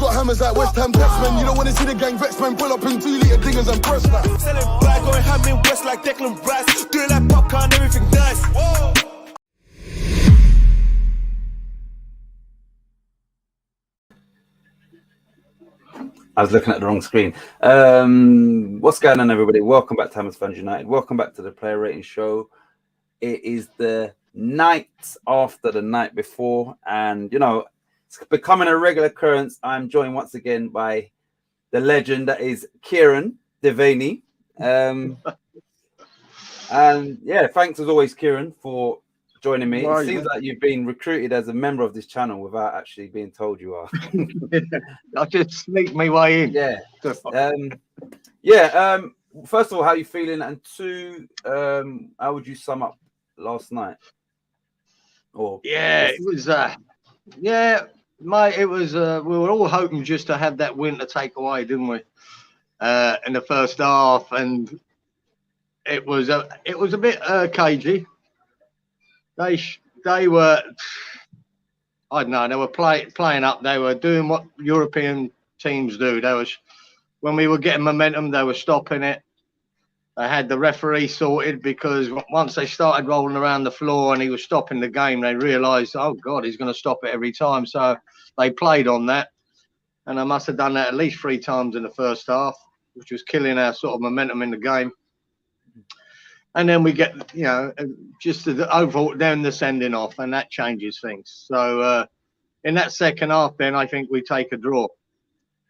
Got hammers like West Ham Dutchmen. You don't want to see the gang vex, man. Pull up in 2-litre dingers and press that. Selling bag, going ham in West like Declan Rice. Doing like popcorn, everything nice. Whoa. I was looking at the wrong screen. What's going on, everybody? Welcome back to Hammers Fans United. Welcome back to the Player Rating Show. It is the night after the night before, and you know, it's becoming a regular occurrence. I'm joined once again by the legend that is Kieran Devaney. And yeah, thanks as always, Kieran, for joining me. It seems like you've been recruited as a member of this channel without actually being told you are. I just sneaked my way in. Yeah. First of all, how are you feeling? And two, how would you sum up last night? It was mate, it was we were all hoping just to have that win to take away, didn't we? In the first half, and it was a bit cagey. They were, I don't know, they were playing up. They were doing what European teams do. When we were getting momentum, they were stopping it. They had the referee sorted because once they started rolling around the floor and he was stopping the game, they realised, oh God, he's going to stop it every time. So they played on that, and I must have done that at least 3 times in the first half, which was killing our sort of momentum in the game. And then we get, you know, just the overall, then the sending off, and that changes things. So in that second half, then I think we take a draw,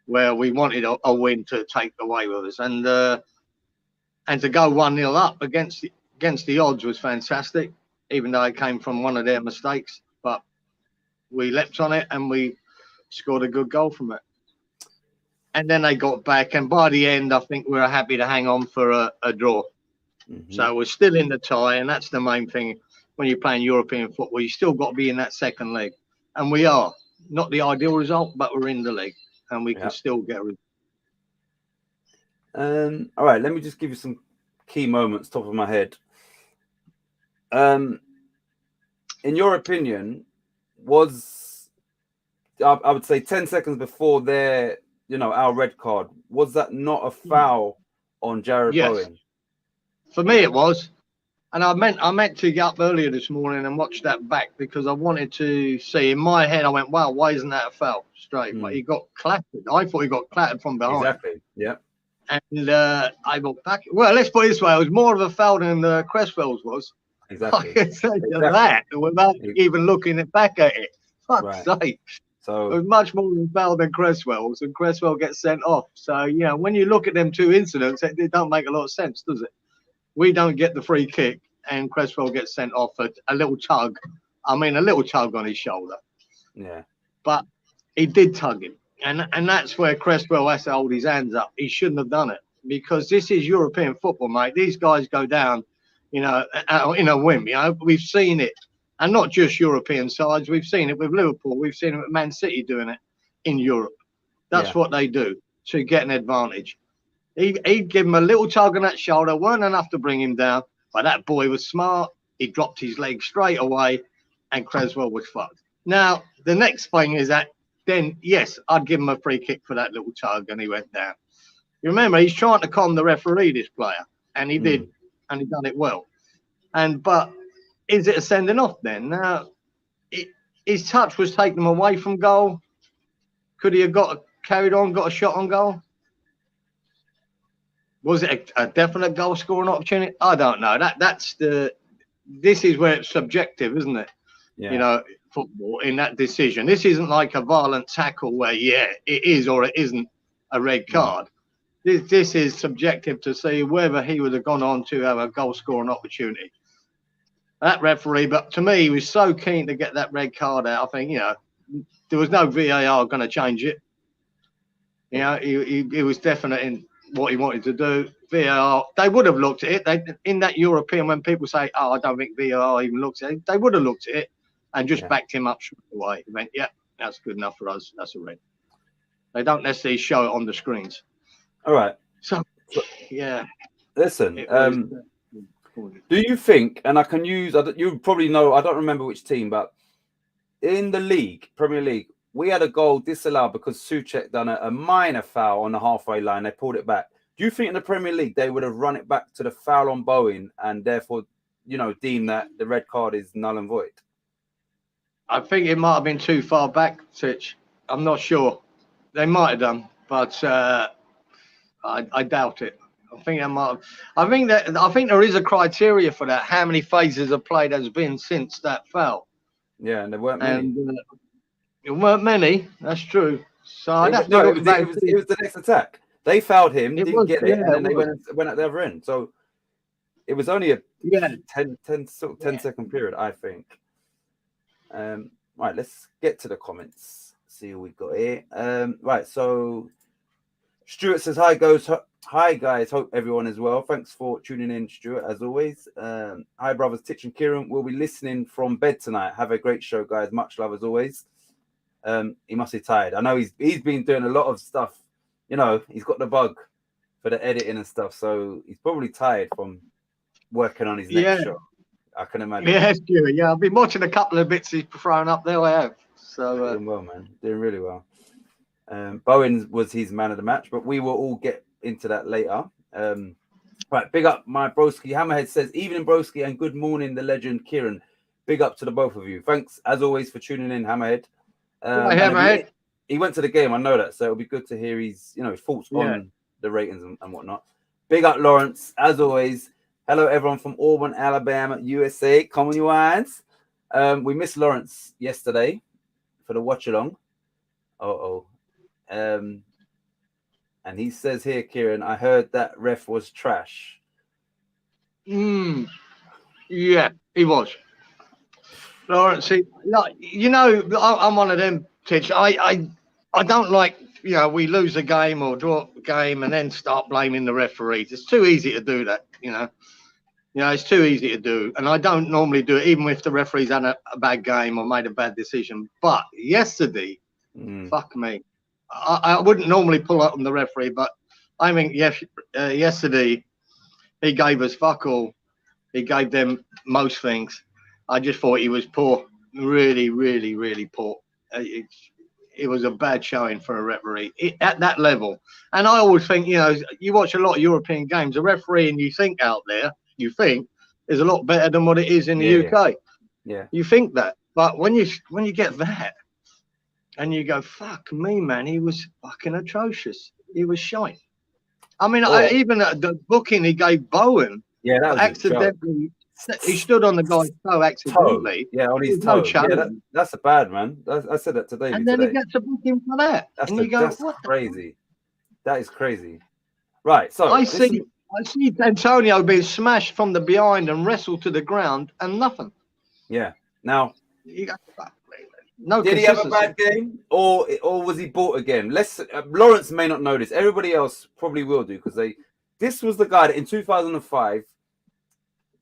where we wanted a win to take away with us, and to go 1-0 up against the odds was fantastic, even though it came from one of their mistakes. But we leapt on it and we scored a good goal from it. And then they got back, and by the end, I think we were happy to hang on for a draw. Mm-hmm. So we're still in the tie, and that's the main thing when you're playing European football. You still got to be in that second leg, and we are. Not the ideal result, but we're in the league, and we can still get a result. All right, let me just give you some key moments, top of my head. In your opinion, was I would say 10 seconds before our red card, was that not a foul on Jared Bowen? For me, it was, and I meant to get up earlier this morning and watch that back because I wanted to see. In my head, I went, "Wow, why isn't that a foul?" Straight, but he got clattered. I thought he got clattered from behind. Exactly. Yeah. And I got back. Well, let's put it this way: it was more of a foul than Cresswell's was. Exactly. I can say that without even looking back at it. Fuck's sake. So it was much more of a foul than Cresswell's, and Cresswell gets sent off. So you know, when you look at them two incidents, it don't make a lot of sense, does it? We don't get the free kick, and Cresswell gets sent off for a little tug. I mean, a little tug on his shoulder. Yeah. But he did tug him. And that's where Cresswell has to hold his hands up. He shouldn't have done it, because this is European football, mate. These guys go down, you know, in a whim. You know, we've seen it. And not just European sides. We've seen it with Liverpool. We've seen it with Man City doing it in Europe. That's what they do to get an advantage. He'd give him a little tug on that shoulder, weren't enough to bring him down, but that boy was smart. He dropped his leg straight away, and Cresswell was fucked. Now, the next thing is that then, yes, I'd give him a free kick for that little tug, and he went down. You remember, he's trying to calm the referee, this player, and he did, and he done it well. But is it a sending off then? Now, his touch was taking him away from goal. Could he have carried on, got a shot on goal? Was it a definite goal scoring opportunity? I don't know. This is where it's subjective, isn't it? Yeah. You know, football in that decision. This isn't like a violent tackle where, it is or it isn't a red card. This is subjective to see whether he would have gone on to have a goal scoring opportunity. That referee, but to me, he was so keen to get that red card out. I think, you know, there was no VAR going to change it. You know, he was definite in what he wanted to do. VAR, they would have looked at it. In that European, when people say, "Oh, I don't think VAR even looks at it," they would have looked at it and just backed him up straight away. He went, "Yeah, that's good enough for us. That's a red." They don't necessarily show it on the screens. All right. So yeah. Listen, do you think, and I can use, you probably know, I don't remember which team, but in the league, Premier League, we had a goal disallowed because Souček done a minor foul on the halfway line. They pulled it back. Do you think in the Premier League they would have run it back to the foul on Bowen and therefore, deem that the red card is null and void? I think it might have been too far back, Titch. I'm not sure. They might have done, but I doubt it. I think I think there is a criteria for that. How many phases of play there's been since that foul? Yeah, and there weren't many. And it weren't many. That's true. So I'd have to look back. It was the next attack. They fouled him, didn't get it, yeah, and then they went at the other end. So it was only a 10-second period, I think. Right, let's get to the comments. See what we got here. Right, so Stuart says, hi guys, hope everyone is well. Thanks for tuning in, Stuart, as always. Hi brothers, Titch and Kieran. We'll be listening from bed tonight. Have a great show, guys. Much love as always. He must be tired. I know he's been doing a lot of stuff. He's got the bug for the editing and stuff, so he's probably tired from working on his next show. I can imagine. Yeah, Stuart. Yeah, I've been watching a couple of bits he's thrown up there. I have. So doing well, man. Doing really well. Bowen was his man of the match, but we will all get into that later. Right, big up my broski. Hammerhead says, evening broski and good morning, the legend Kieran. Big up to the both of you. Thanks as always for tuning in, Hammerhead. Hi, Hammerhead. He went to the game, I know that, so it'll be good to hear his thoughts on the ratings and whatnot. Big up Lawrence, as always. Hello everyone from Auburn, Alabama, USA. Come on, you irons. We missed Lawrence yesterday for the watch along. And he says here, Kieran, I heard that ref was trash. Yeah, he was. Lawrence, I'm one of them, Titch. I don't like, we lose a game or draw a game and then start blaming the referees. It's too easy to do that, it's too easy to do. And I don't normally do it, even if the referee's had a bad game or made a bad decision. But yesterday, fuck me. I wouldn't normally pull up on the referee, but I think yesterday he gave us fuck all. He gave them most things. I just thought he was poor. Really, really, really poor. It was a bad showing for a referee at that level. And I always think, you watch a lot of European games, a referee and you think out there, is a lot better than what it is in the UK. Yeah. You think that. But when you get that and you go, fuck me, man, he was fucking atrocious. He was shite. I mean, even the booking he gave Bowen, that was accidentally, he stood on the guy's toe accidentally. Toe. Yeah, on his toe. No challenge. That's a bad, man. I said that today. And then he gets to book him for that. That's crazy. That is crazy. Right, so I see Antonio being smashed from the behind and wrestled to the ground and nothing. Yeah. Now, no. Did he have a bad game, or was he bought again? Lawrence may not know this. Everybody else probably will do because this was the guy that in 2005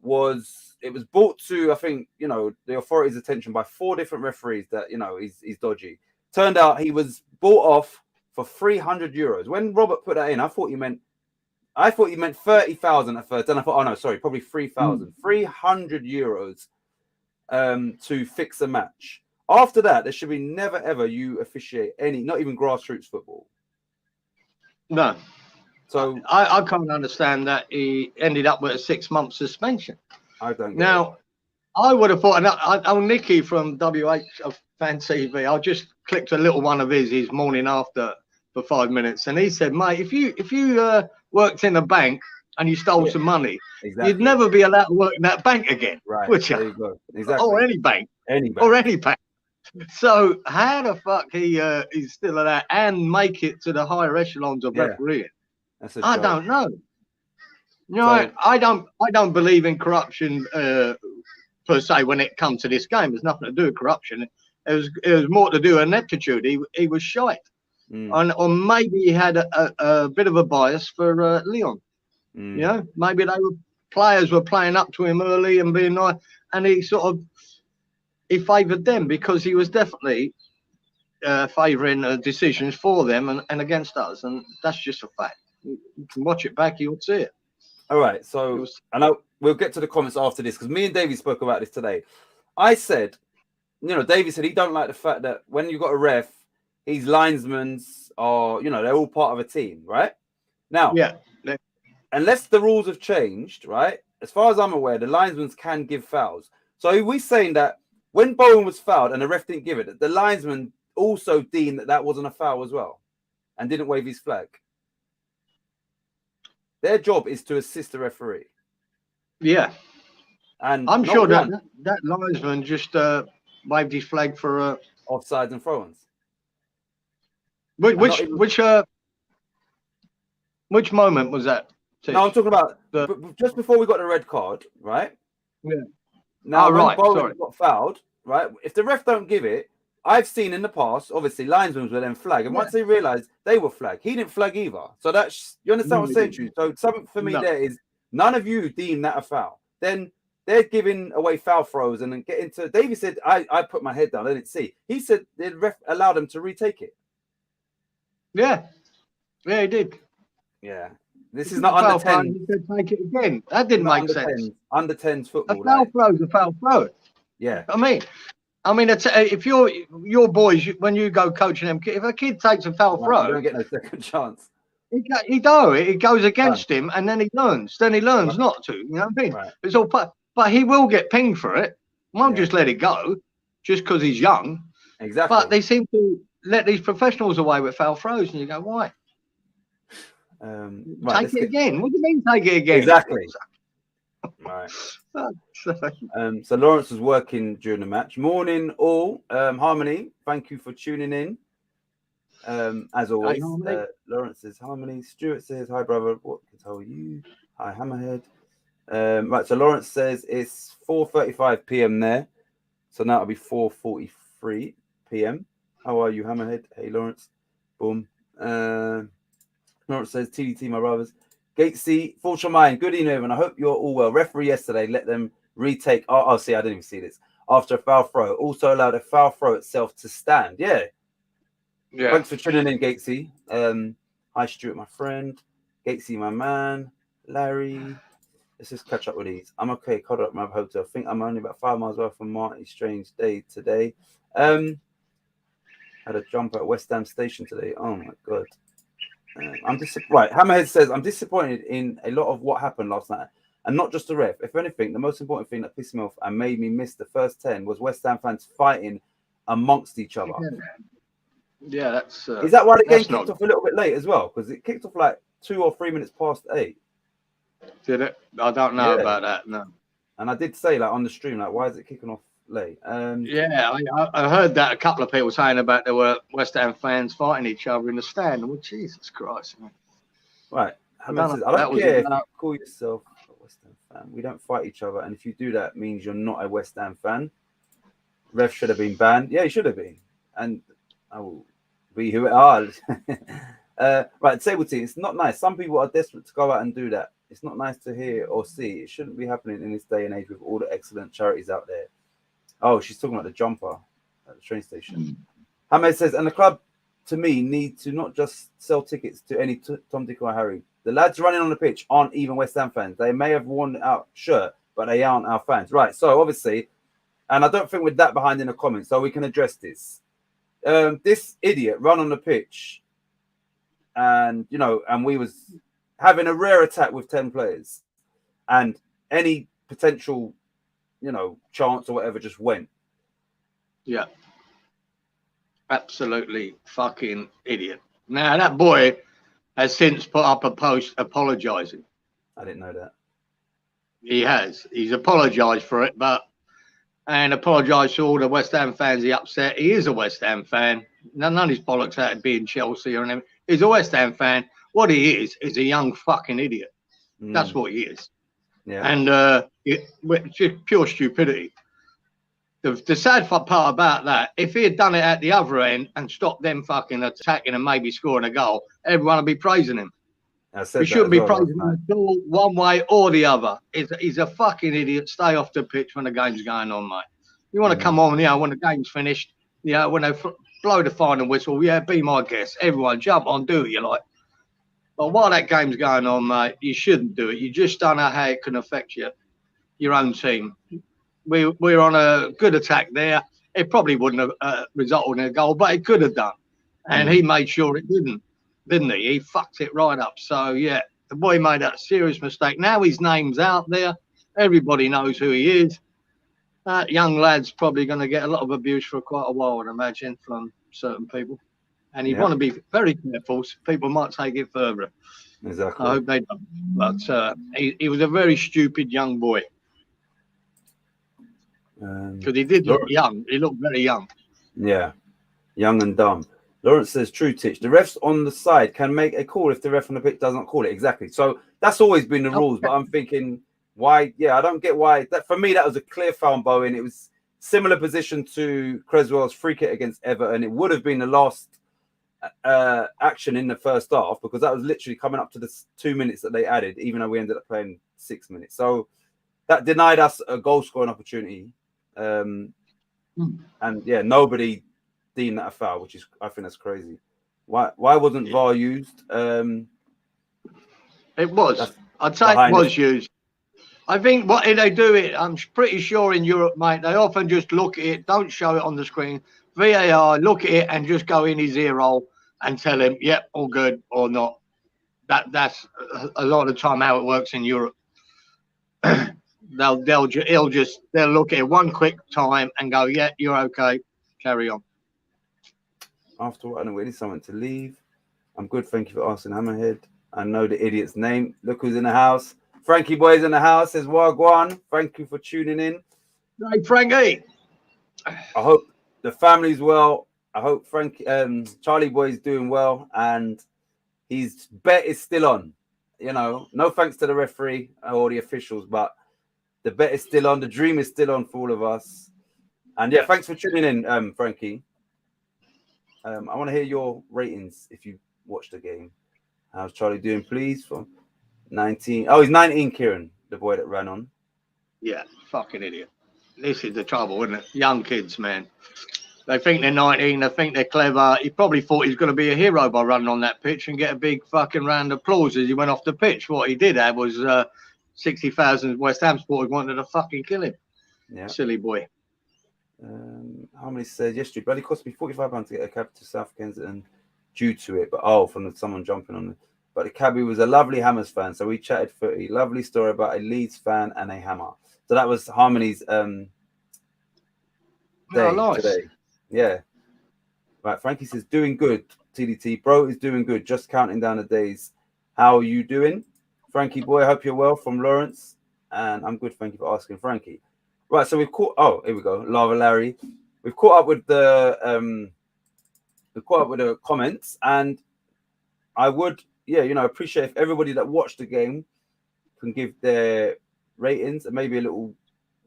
was brought to, I think, the authorities' attention by 4 different referees that he's dodgy. Turned out he was bought off for €300. When Robert put that in, I thought he meant 30,000 at first. Then I thought, probably 3,000. €300 to fix a match. After that, there should be never ever you officiate any, not even grassroots football. No. So I can't understand that he ended up with a 6-month suspension. I don't get now. It. I would have thought, and Nicky from WH of Fan TV, I just clicked a little one of his morning after for 5 minutes, and he said, mate, if you worked in a bank and you stole some money, you'd never be allowed to work in that bank again. Right. Would you? There you go. Exactly. Or any bank. Or any bank. So how the fuck he's still allowed and make it to the higher echelons of refereeing? I don't know. I don't believe in corruption per se when it comes to this game. There's nothing to do with corruption. It was more to do with ineptitude. He was shite. Or maybe he had a bit of a bias for Lyon. Maybe players were playing up to him early and being nice, and he favoured them because he was definitely favouring decisions for them and against us, and that's just a fact. You can watch it back, you'll see it. All right, so I know we'll get to the comments after this because me and Davey spoke about this today. I said, Davey said he don't like the fact that when you got a ref his linesmen are, you know, they're all part of a team, right? Now, Yeah. unless the rules have changed, right? As far as I'm aware, the linesmen can give fouls. So are we saying that when Bowen was fouled and the ref didn't give it, the linesman also deemed that that wasn't a foul as well and didn't wave his flag? Their job is to assist the referee. Yeah. And I'm sure that that linesman just waved his flag for offsides and throw-ins. Which moment was that? No, I'm talking about just before we got the red card, right? Yeah. Now, when Bowen sorry. got fouled, right? If the ref don't give it, I've seen in the past, obviously, linesmen will then flag. And once they realised they were flagged, he didn't flag either. So that's, you understand what I'm saying to you? So something for me there is none of you deem that a foul. Then they're giving away foul throws and then get into. David said, I put my head down, I didn't see. He said the ref allowed them to retake it. Yeah. Yeah, he did. Yeah. This is not under 10. You could take it again. That didn't make sense. Under 10s football. A foul throw is a foul throw. Yeah. I mean, if your boys, when you go coaching them, if a kid takes a foul throw, you don't get no second chance. He goes against him, and then he learns. Then he learns not to. You know what I mean? Right. It's all, but he will get pinged for it. Won't just let it go, just because he's young. Exactly. But they seem to let these professionals away with foul throws, and you go, why? Take it again. What do you mean, take it again? Exactly. Right. So Lawrence was working during the match. Morning, all. Harmony, thank you for tuning in. As always, Lawrence says Harmony. Stuart says hi, brother. What can I tell you? Hi, Hammerhead. Right. So Lawrence says it's 4:35 p.m. there. So now it'll be 4:43 p.m. How are you, Hammerhead? Hey, Lawrence. Boom. Lawrence says, TDT, my brothers. Gatesy, Fortune Mind, good evening, everyone. I hope you're all well. Referee yesterday let them retake. Oh, see, I didn't even see this. After a foul throw, also allowed a foul throw itself to stand. Yeah. Thanks for tuning in, Gatesy. Hi, Stuart, my friend. Gatesy, my man. Larry. Let's just catch up with these. I'm okay. Caught up my hotel. I think I'm only about 5 miles away from Marty Strange Day today. Had a jump at West Ham Station today. Oh, my God. I'm right. Hammerhead says I'm disappointed in a lot of what happened last night, and not just the ref. If anything, the most important thing that pissed me off and made me miss the first 10 was West Ham fans fighting amongst each other. Yeah, that's. Is that why the game kicked off a little bit late as well? Because it kicked off like 2 or 3 minutes past 8. Did it? I don't know about that. No. And I did say like on the stream, like, why is it kicking off late? I heard that a couple of people saying about there were West Ham fans fighting each other in the stand. Well, Jesus Christ, man. Right. I don't care if you call yourself a West Ham fan. We don't fight each other, and if you do that, it means you're not a West Ham fan. Ref should have been banned. Yeah, he should have been, and I will be who it are. Right, table team. It's not nice. Some people are desperate to go out and do that. It's not nice to hear or see. It shouldn't be happening in this day and age with all the excellent charities out there. Oh, she's talking about the jumper at the train station. Hamed says, and the club, to me, need to not just sell tickets to any Tom, Dick, or Harry. The lads running on the pitch aren't even West Ham fans. They may have worn our shirt, but they aren't our fans. Right, so obviously, and I don't think we're that behind in the comments, so we can address this. This idiot run on the pitch, and, you know, and we was having a rare attack with 10 players, and any potential, you know, chance or whatever just went. Yeah. Absolutely fucking idiot. Now, that boy has since put up a post apologising. I didn't know that. He has. He's apologised for it, and apologised to all the West Ham fans he upset. He is a West Ham fan. None of his bollocks out of being Chelsea or anything. He's a West Ham fan. What he is a young fucking idiot. That's what he is. Yeah. And it's just pure stupidity. The sad part about that, if he had done it at the other end and stopped them fucking attacking and maybe scoring a goal, everyone would be praising him. We shouldn't be praising him at all, one way or the other. He's a fucking idiot. Stay off the pitch when the game's going on, mate. You want to come on, when the game's finished, when they blow the final whistle, be my guest. Everyone jump on, do what you like. But while that game's going on, mate, you shouldn't do it. You just don't know how it can affect your own team. We're on a good attack there. It probably wouldn't have resulted in a goal, but it could have done. and he made sure it didn't he? He fucked it right up. So yeah, the boy made a serious mistake. Now his name's out there. Everybody knows who he is. That young lad's probably going to get a lot of abuse for quite a while, I'd imagine, from certain people. And you want to be very careful. People might take it further. Exactly. I hope they don't. But he was a very stupid young boy. Because he did look young. He looked very young. Yeah, young and dumb. Lawrence says, true, Titch. The refs on the side can make a call if the ref on the pitch doesn't call it. Exactly. So that's always been the rules. But I'm thinking, why? Yeah, I don't get why. That for me, that was a clear foul on Bowen. It was similar position to Creswell's free kick against Everton. It would have been the last action in the first half because that was literally coming up to the 2 minutes that they added, even though we ended up playing 6 minutes. So that denied us a goal scoring opportunity. And yeah, nobody deemed that a foul, which is, I think that's crazy. Why wasn't VAR used? It was. I'd say it was used. I think what they do it, I'm pretty sure in Europe, mate, they often just look at it, don't show it on the screen. VAR, look at it and just go in his ear hole and tell him, yep, all good or not. That's a lot of the time how it works in Europe. They'll look at it one quick time and go, yeah, you're okay, carry on. After what, I know we need someone to leave. I'm good, thank you for asking, Hammerhead. I know the idiot's name. Look who's in the house. Frankie Boy's in the house. Says Wagwan. Thank you for tuning in. Hey, Frankie. I hope the family's well. I hope Charlie Boy's doing well, and his bet is still on. You know, no thanks to the referee or the officials, but the bet is still on. The dream is still on for all of us. And yeah, thanks for tuning in, Frankie. I want to hear your ratings if you watched the game. How's Charlie doing, please? For 19. Oh, he's 19, Kieran, the boy that ran on. Yeah, fucking idiot. This is the trouble, isn't it? Young kids, man. They think they're 19. They think they're clever. He probably thought he was going to be a hero by running on that pitch and get a big fucking round of applause as he went off the pitch. What he did have was 60,000 West Ham supporters wanted to fucking kill him. Yeah. Silly boy. How many said yesterday? But it cost me £45 to get a cab to South Kensington due to it. But from someone jumping on it. But the cabbie was a lovely Hammers fan, so we chatted footy. Lovely story about a Leeds fan and a Hammer. So that was Harmony's day today. Yeah. Right, Frankie says, doing good, TDT. Bro is doing good, just counting down the days. How are you doing? Frankie boy, I hope you're well, from Lawrence. And I'm good, thank you for asking, Frankie. Right, so we've caught here we go, Lava Larry. We've caught up with the comments, and I would appreciate if everybody that watched the game can give their ratings and maybe a little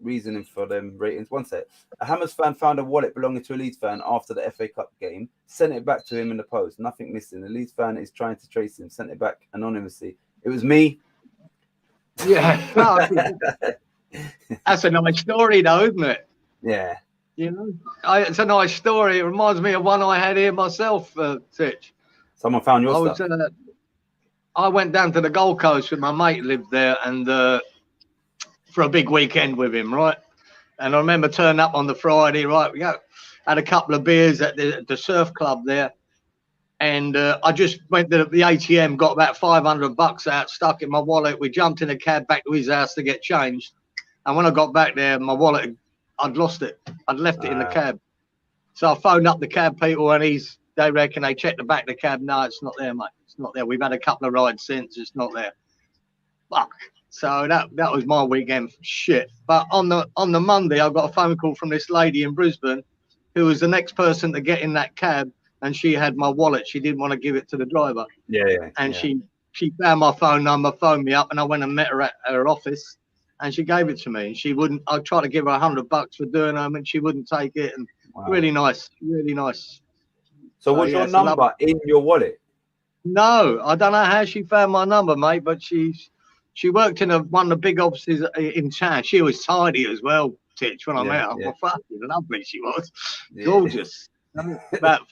reasoning for them ratings. One sec. A Hammers fan found a wallet belonging to a Leeds fan after the FA Cup game, sent it back to him in the post. Nothing missing. The Leeds fan is trying to trace him, sent it back anonymously. It was me. Yeah. That's a nice story though, isn't it? Yeah. You know, it's a nice story. It reminds me of one I had here myself, Titch. Someone found your stuff. I went down to the Gold Coast with my mate lived there, and for a big weekend with him, right? And I remember turning up on the Friday, right? We had a couple of beers at the surf club there, and I just went to the ATM, got about $500 out, stuck in my wallet. We jumped in a cab back to his house to get changed, and when I got back there, my wallet, I'd lost it. I'd left it in the cab. So I phoned up the cab people, and they reckon they checked the back of the cab. No, it's not there, mate. It's not there. We've had a couple of rides since. It's not there. Fuck. So that was my weekend. Shit. But on the Monday, I got a phone call from this lady in Brisbane, who was the next person to get in that cab, and she had my wallet. She didn't want to give it to the driver. Yeah. And she found my phone number, phoned me up, and I went and met her at her office, and she gave it to me. She wouldn't. I tried to give her $100 for doing them, and she wouldn't take it. And really nice, really nice. So was your number in your wallet? No, I don't know how she found my number, mate. But she worked in one of the big offices in town. She was tidy as well, Titch. When I met her, well, fucking lovely she was, gorgeous. about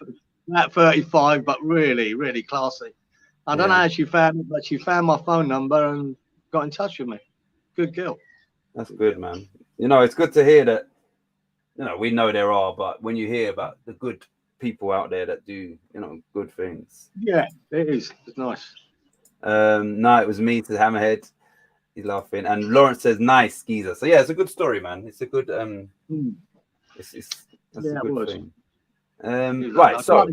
35, but really, really classy. I don't know how she found it, but she found my phone number and got in touch with me. Good girl. That's good, man. You know, it's good to hear that. You know, we know there are, but when you hear about the good people out there that do, good things. Yeah, it is. It's nice. No, it was me to Hammerhead. He's laughing, and Lawrence says, "Nice geezer." So yeah, it's a good story, man. It's a good that's Yeah, a it good was. thing. I Right, so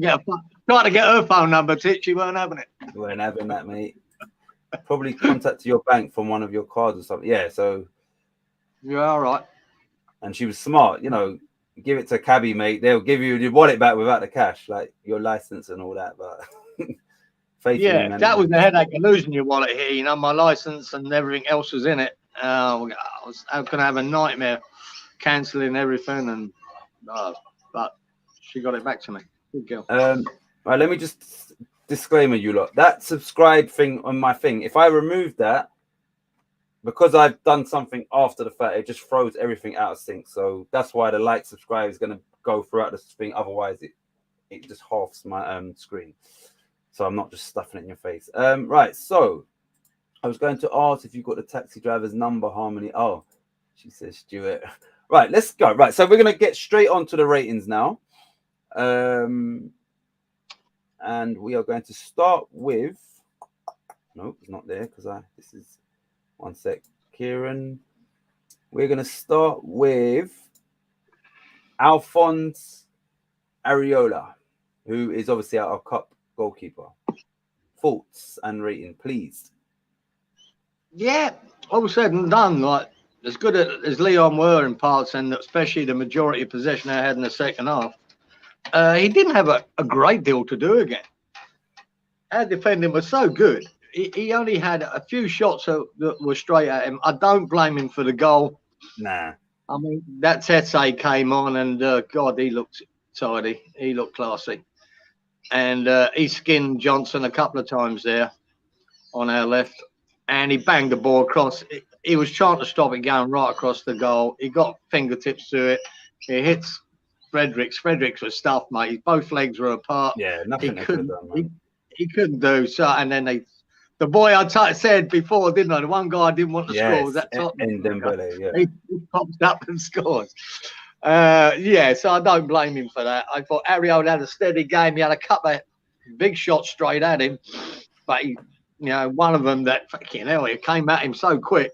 tried to get her phone number, Titch. She weren't having it. you weren't having that, mate. Probably contact your bank from one of your cards or something. Yeah, so You're all right. and she was smart, give it to cabbie, mate. They'll give you your wallet back without the cash, like your license and all that. But faith in Yeah, humanity. that was the headache of losing your wallet here. You know, my license and everything else was in it. I was going to have a nightmare cancelling everything, and but she got it back to me. Good girl. Right, let me just disclaimer you lot. That subscribe thing on my thing, if I remove that, because I've done something after the fact, it just throws everything out of sync. So that's why the like subscribe is going to go throughout this thing. Otherwise, it just halves my screen. So I'm not just stuffing it in your face. Right. So I was going to ask if you got the taxi driver's number, Harmony. Oh, she says Stuart. Right. Let's go. Right. So we're going to get straight onto the ratings now. And we are going to start with. Nope, it's not there because this is. One sec, Kieran. We're going to start with Alphonse Areola, who is obviously our cup goalkeeper. Thoughts and rating, please. Yeah, all said and done, like as good as Lyon were in parts, and especially the majority of possession they had in the second half, he didn't have a great deal to do again. Our defending was so good. He only had a few shots that were straight at him. I don't blame him for the goal. Nah. I mean, that Tete came on, and God, he looked tidy. He looked classy. And he skinned Johnson a couple of times there on our left. And he banged the ball across. He was trying to stop it going right across the goal. He got fingertips to it. He hits Fredericks. Fredericks was stuffed, mate. Both legs were apart. Yeah, nothing they could have done, man. He couldn't do so. And then the boy I said before, didn't I? The one guy I didn't want to score was that Tottenham. Dembele, yeah. He pops up and scores. Yeah, so I don't blame him for that. I thought Areola had a steady game. He had a couple of big shots straight at him, but one of them that fucking hell, it came at him so quick.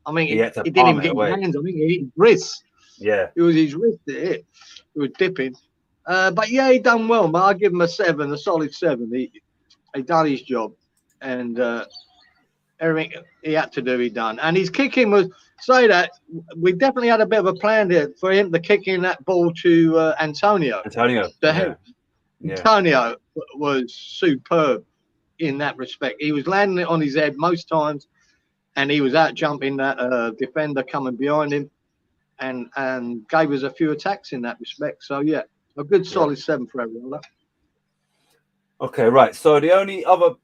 I mean, he didn't even get his hands. I think he hit his wrist. Yeah, it was his wrist that hit. He was dipping. But yeah, he done well. But I give him a solid 7. He done his job, and everything he had to do, he done. And his kicking was, we definitely had a bit of a plan there for him to kick in that ball to Antonio. Yeah. Antonio was superb in that respect. He was landing it on his head most times, and he was out jumping that defender coming behind him, and gave us a few attacks in that respect. So yeah, a good solid 7 for everyone. Okay, right. So the only other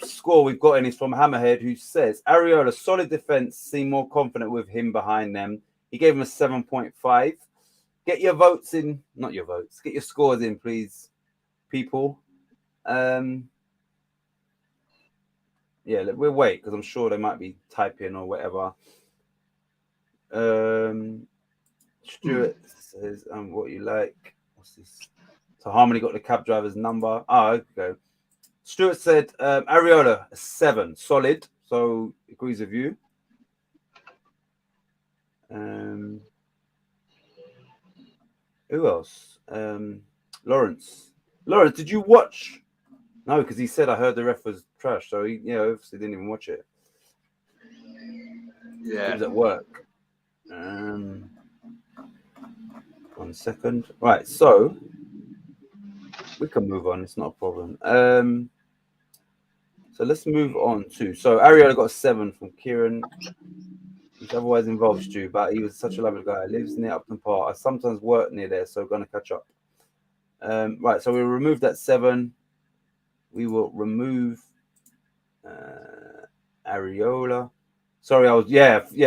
score we've got in is from Hammerhead, who says Areola solid defense, seem more confident with him behind them. He gave him a 7.5. Get your votes in, not your votes. Get your scores in, please, people. Yeah, we'll wait because I'm sure they might be typing or whatever. Stuart says, what you like. What's this? So Harmony got the cab driver's number. Oh, okay. Stuart said Areola a 7, solid. So agrees with you. Who else? Lawrence. Lawrence, did you watch? No, because he said I heard the ref was trash. So he, obviously didn't even watch it. Yeah, he was at work. 1 second. Right, so we can move on. It's not a problem. So let's move on to. So Areola got a 7 from Kieran. He's otherwise involved, Stu, but he was such a lovely guy. Lives near Upton Park. I sometimes work near there, so going to catch up. Right, so we'll remove that 7. We will remove Areola. Sorry,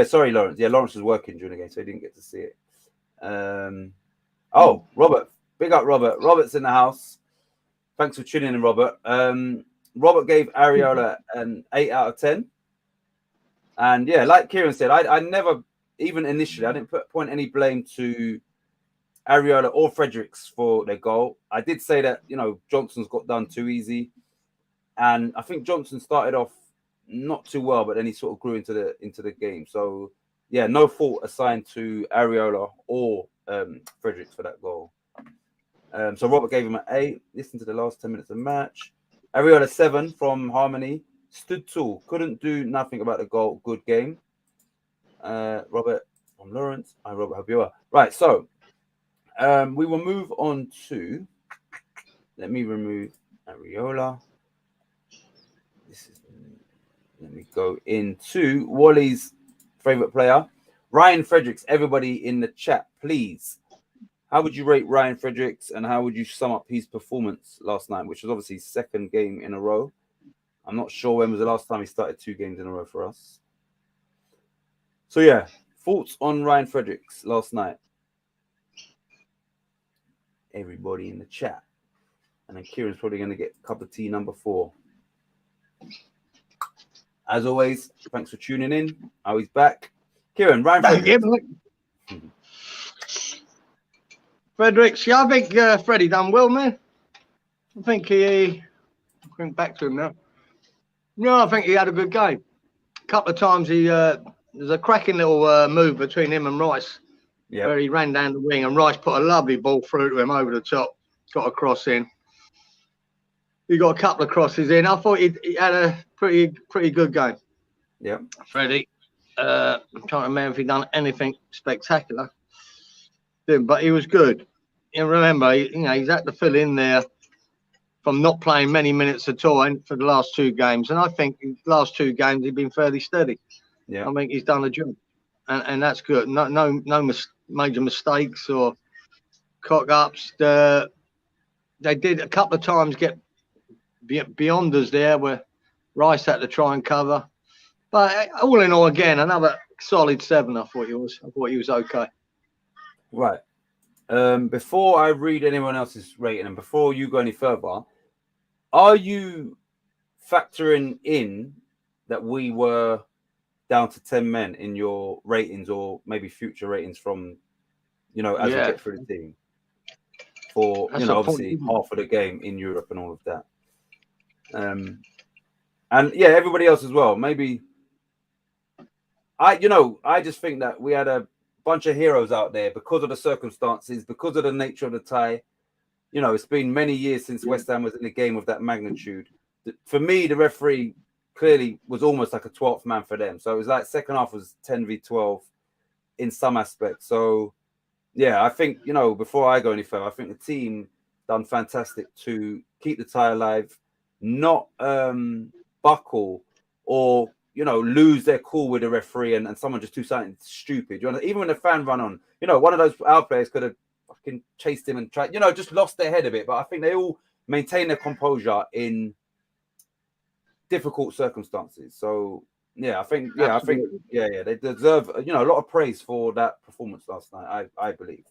sorry, Lawrence. Yeah, Lawrence was working during the game, so he didn't get to see it. Robert. Big up, Robert. Robert's in the house. Thanks for tuning in, Robert. Robert gave Areola an 8 out of 10. And yeah, like Kieran said, I never, even initially, I didn't point any blame to Areola or Fredericks for their goal. I did say that, Johnson's got done too easy. And I think Johnson started off not too well, but then he sort of grew into the game. So, yeah, no fault assigned to Areola or Fredericks for that goal. So Robert gave him an 8. Listen to the last 10 minutes of the match. Areola 7 from Harmony. Stood tall. Couldn't do nothing about the goal. Good game. Robert from Lawrence. Hi, Robert. Hope you are. Right, so we will move on to... Let me remove Areola. Let me go into Wally's favourite player. Ryan Fredericks. Everybody in the chat, please. How would you rate Ryan Fredericks, and how would you sum up his performance last night, which was obviously his second game in a row? I'm not sure when was the last time he started 2 games in a row for us. So, yeah, thoughts on Ryan Fredericks last night? Everybody in the chat. And then Kieran's probably going to get a cup of tea number 4. As always, thanks for tuning in. How he's back. Kieran, Ryan Fredericks. Fredericks, yeah, I think Freddie done well, man. I think back to him now. No, I think he had a good game. A couple of times there's a cracking little move between him and Rice. Yeah. Where he ran down the wing and Rice put a lovely ball through to him over the top. Got a cross in. He got a couple of crosses in. I thought he had a pretty good game. Yeah. Freddie. I'm trying to remember if he done anything spectacular. But he was good. And remember, he's had to fill in there from not playing many minutes at all for the last 2 games. And I think the last 2 games he's been fairly steady. Yeah. I think he's done a job, and that's good. No major mistakes or cock ups. They did a couple of times get beyond us there, where Rice had to try and cover. But all in all, again, another solid 7. I thought he was okay. Right. Before I read anyone else's rating and before you go any further, are you factoring in that we were down to 10 men in your ratings, or maybe future ratings from, as we get through the team for, obviously half of the game in Europe and all of that. And yeah, everybody else as well. Maybe I just think that we had a bunch of heroes out there because of the circumstances, because of the nature of the tie. It's been many years since West Ham was in a game of that magnitude. For me, the referee clearly was almost like a 12th man for them. So it was like second half was 10v12 in some aspects. So yeah, I think, before I go any further, I think the team done fantastic to keep the tie alive, not buckle or lose their cool with the referee and someone just do something stupid. Even when the fan run on, one of those our players could have fucking chased him and tried, just lost their head a bit. But I think they all maintain their composure in difficult circumstances. So yeah, I think they deserve a lot of praise for that performance last night. I believe.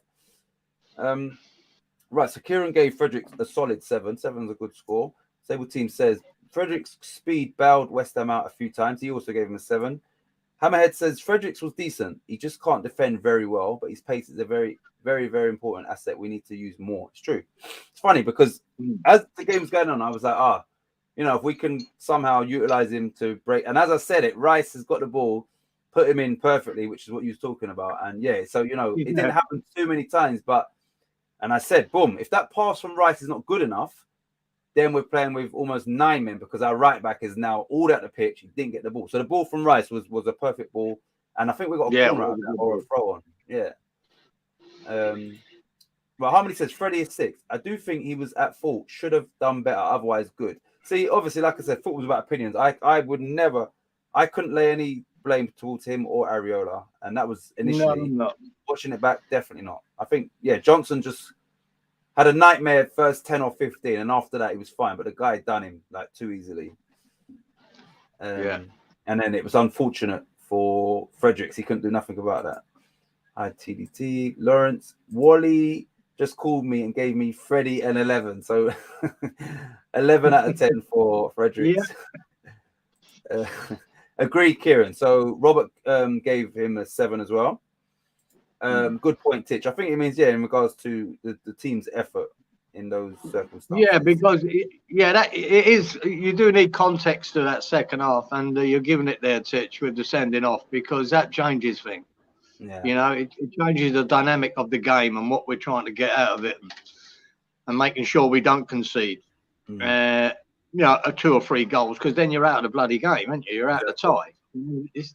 Right, so Kieran gave Fredericks a solid 7. 7's a good score. Sable Team says Fredericks' speed bailed West Ham out a few times. He also gave him a 7. Hammerhead says Fredericks was decent. He just can't defend very well, but his pace is a very, very, very important asset we need to use more. It's true. It's funny because as the game was going on, I was like, if we can somehow utilize him to break. And as I said it, Rice has got the ball, put him in perfectly, which is what you was talking about. And yeah, so, it didn't happen too many times. And I said, boom, if that pass from Rice is not good enough, then we're playing with almost 9 men because our right back is now all at the pitch. He didn't get the ball. So the ball from Rice was a perfect ball. And I think we got a corner out of that or a throw on. Yeah. But Harmony says Freddie is 6. I do think he was at fault. Should have done better. Otherwise, good. See, obviously, like I said, football's about opinions. I couldn't lay any blame towards him or Areola. And that was initially. No. Watching it back, definitely not. I think, Johnson just had a nightmare first 10 or 15, and after that, he was fine. But the guy done him like too easily. And then it was unfortunate for Fredericks. He couldn't do nothing about that. Hi, TDT. Lawrence. Wally just called me and gave me Freddie an 11. So 11 out of 10 for Fredericks. Yeah. Agreed, Kieran. So Robert gave him a 7 as well. Good point, Titch. I think it means in regards to the team's effort in those circumstances. Yeah, because that it is. You do need context to that second half, and you're giving it there, Titch, with the sending off, because that changes things. Yeah. You know, it changes the dynamic of the game and what we're trying to get out of it, and making sure we don't concede. You know, 2 or 3 goals, because then you're out of the bloody game, aren't you? You're out of the tie.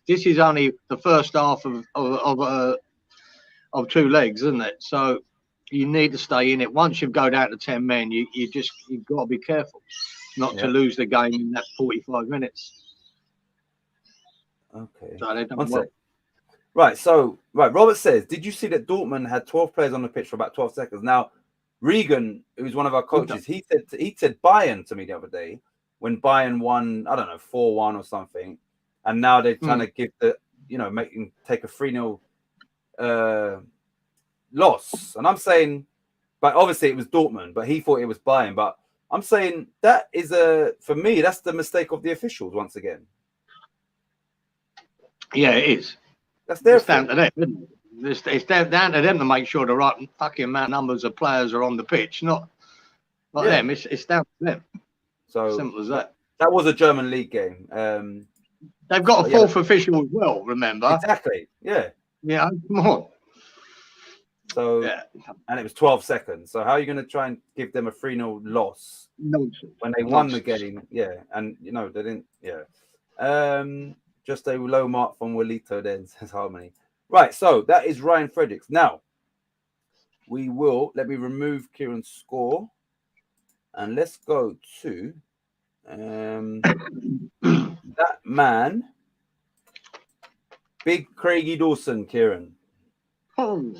This is only the first half of 2 legs, isn't it? So you need to stay in it. Once you go down to 10 men, you've got to be careful not to lose the game in that 45 minutes. Okay. So they don't work. Right. Robert says, did you see that Dortmund had 12 players on the pitch for about 12 seconds? Now, Regan, who's one of our coaches, he said Bayern to me the other day when Bayern won, I don't know, 4-1 or something, and now they're trying to give take a 3-0 loss. And I'm saying, but obviously it was Dortmund, but he thought it was Bayern. But I'm saying that is for me, that's the mistake of the officials once again. Yeah, it is. That's their down to them, isn't it? It's down to them to make sure the right fucking amount numbers of players are on the pitch, not them. It's down to them. So simple as that. That was a German league game. They've got a 4th official as well, remember? Exactly. Yeah. Yeah, come on. So and it was 12 seconds. So how are you going to try and give them a 3-0 loss when they won the game? Yeah, and they didn't. Yeah. Just a low mark from Walito then, says Harmony. Right, so that is Ryan Fredericks. Now, let me remove Kieran's score, and let's go to that man, Big Craigie Dawson, Kieran. Oh,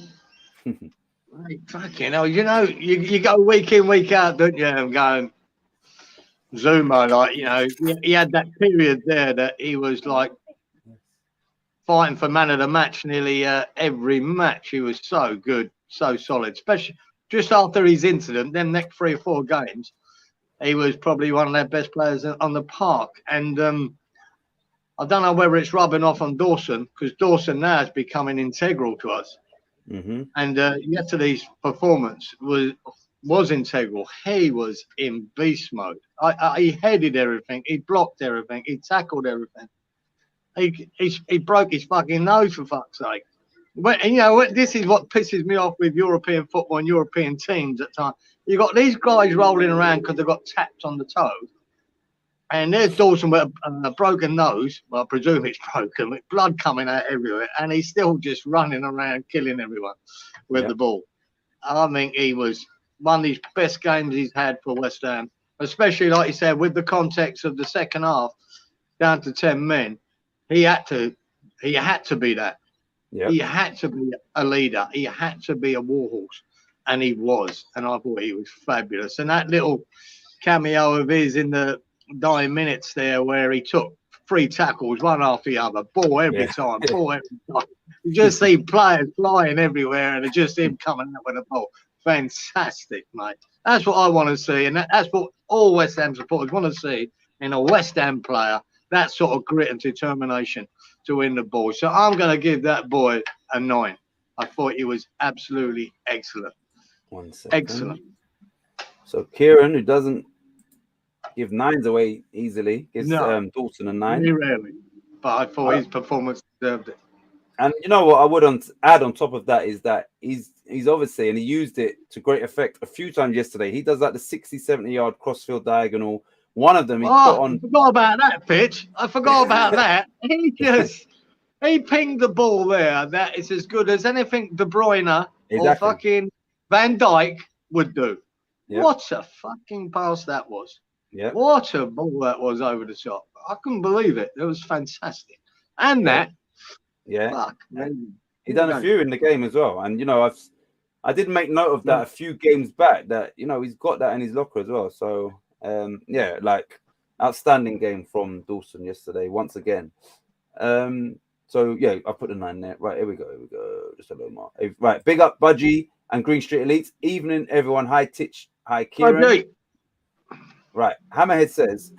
right, fucking hell. You go week in, week out, don't you? I'm going Zuma, he had that period there that he was like fighting for man of the match nearly every match. He was so good, so solid, especially just after his incident. Them next 3 or 4 games, he was probably one of their best players on the park. And I don't know whether it's rubbing off on Dawson, because Dawson now is becoming integral to us. And yesterday's performance was integral. He was in beast mode. He headed everything. He blocked everything. He tackled everything. He broke his fucking nose, for fuck's sake. But this is what pisses me off with European football and European teams at times. You've got these guys rolling around because they've got tapped on the toe. And there's Dawson with a broken nose. Well, I presume it's broken, with blood coming out everywhere. And he's still just running around killing everyone with the ball. I think he was one of these best games he's had for West Ham, especially, like you said, with the context of the second half, down to 10 men. He had to be that. Yep. He had to be a leader. He had to be a warhorse. And he was. And I thought he was fabulous. And that little cameo of his in the dying minutes there, where he took 3 tackles, one after the other, ball every time. You just see players flying everywhere, and it's just him coming up with the ball. Fantastic, mate. That's what I want to see. And that's what all West Ham supporters want to see in a West Ham player. That sort of grit and determination to win the ball. So I'm going to give that boy a 9. I thought he was absolutely excellent. 1 second. Excellent. So Kieran, who doesn't give 9s away easily, gives Dawson a 9. Very rarely. But I thought his performance deserved it. And you know what I would add on top of that is that he's obviously, and he used it to great effect a few times yesterday. He does like the 60, 70-yard crossfield diagonal. One of them he put on. I forgot about that pitch. I forgot about that. He pinged the ball there. That is as good as anything De Bruyne or fucking Van Dijk would do. Yep. What a fucking pass that was. Yeah. What a ball that was over the top. I couldn't believe it. It was fantastic. And that. Yeah. Fuck, he done a few in the game as well. And I did make note of that a few games back, that he's got that in his locker as well. So outstanding game from Dawson yesterday once again. So I put a 9 there. Right, here we go. Just a little more. Right, big up Budgie and Green Street Elites. Evening, everyone. Hi Titch. Hi Kieran. Okay. Right, Hammerhead says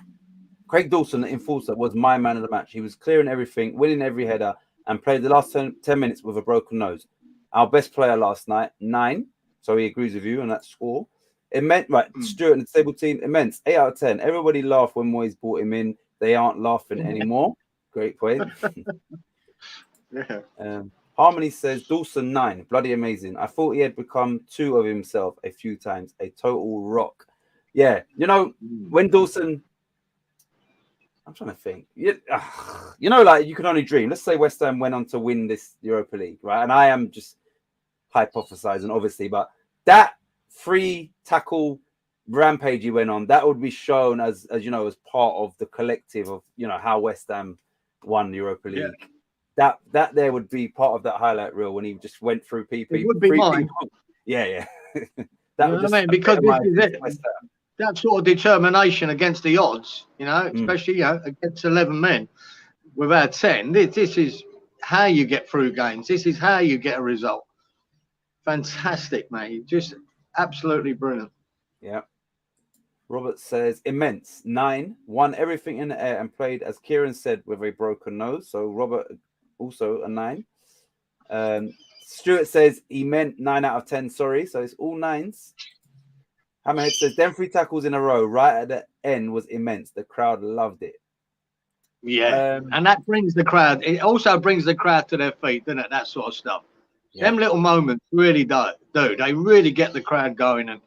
Craig Dawson, the enforcer, was my man of the match. He was clearing everything, winning every header, and played the last 10 minutes with a broken nose. Our best player last night, 9. So he agrees with you on that score. Immense, right? Stuart and the table team, immense. 8 out of 10. Everybody laughed when Moyes brought him in. They aren't laughing anymore. Great point. Yeah. Harmony says Dawson 9, bloody amazing. I thought he had become 2 of himself a few times. A total rock. Yeah, you know when Dawson. I'm trying to think. You know, like you can only dream. Let's say West Ham went on to win this Europa League, right? And I am just hypothesizing, obviously, but that 3 tackle rampage he went on, that would be shown as you know, as part of the collective of, you know, how West Ham won the Europa League. Yeah. That there would be part of that highlight reel when he just went through people. It would be mine. Yeah. That would just, I mean, because this is it. That sort of determination against the odds, you know, especially, you know, against 11 men without 10. This is how you get through games. This is how you get a result. Fantastic, mate. Just absolutely brilliant. Yeah. Robert says immense. 9, won everything in the air and played, as Kieran said, with a broken nose. So Robert also a 9. Stuart says he meant 9 out of 10. Sorry. So it's all 9s. Hammerhead says, them 3 tackles in a row right at the end was immense. The crowd loved it. Yeah, and that brings the crowd. It also brings the crowd to their feet, doesn't it? That sort of stuff. Yeah. Them little moments really do. They really get the crowd going, and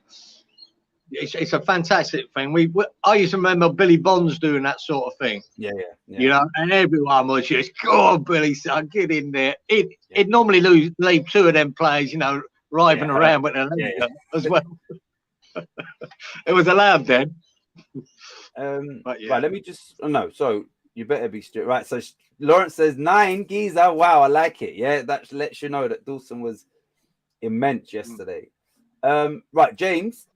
it's a fantastic thing. I used to remember Billy Bonds doing that sort of thing. Yeah. You know, and everyone was just, go on, Billy, son, get in there. It'd normally leave 2 of them players, you know, writhing around with their legs up as well. It was allowed then. Right, let me just. Oh, no, so you better be strict. Right, so Lawrence says 9 Giza. Wow, I like it. Yeah, that lets you know that Dawson was immense yesterday. Right, James,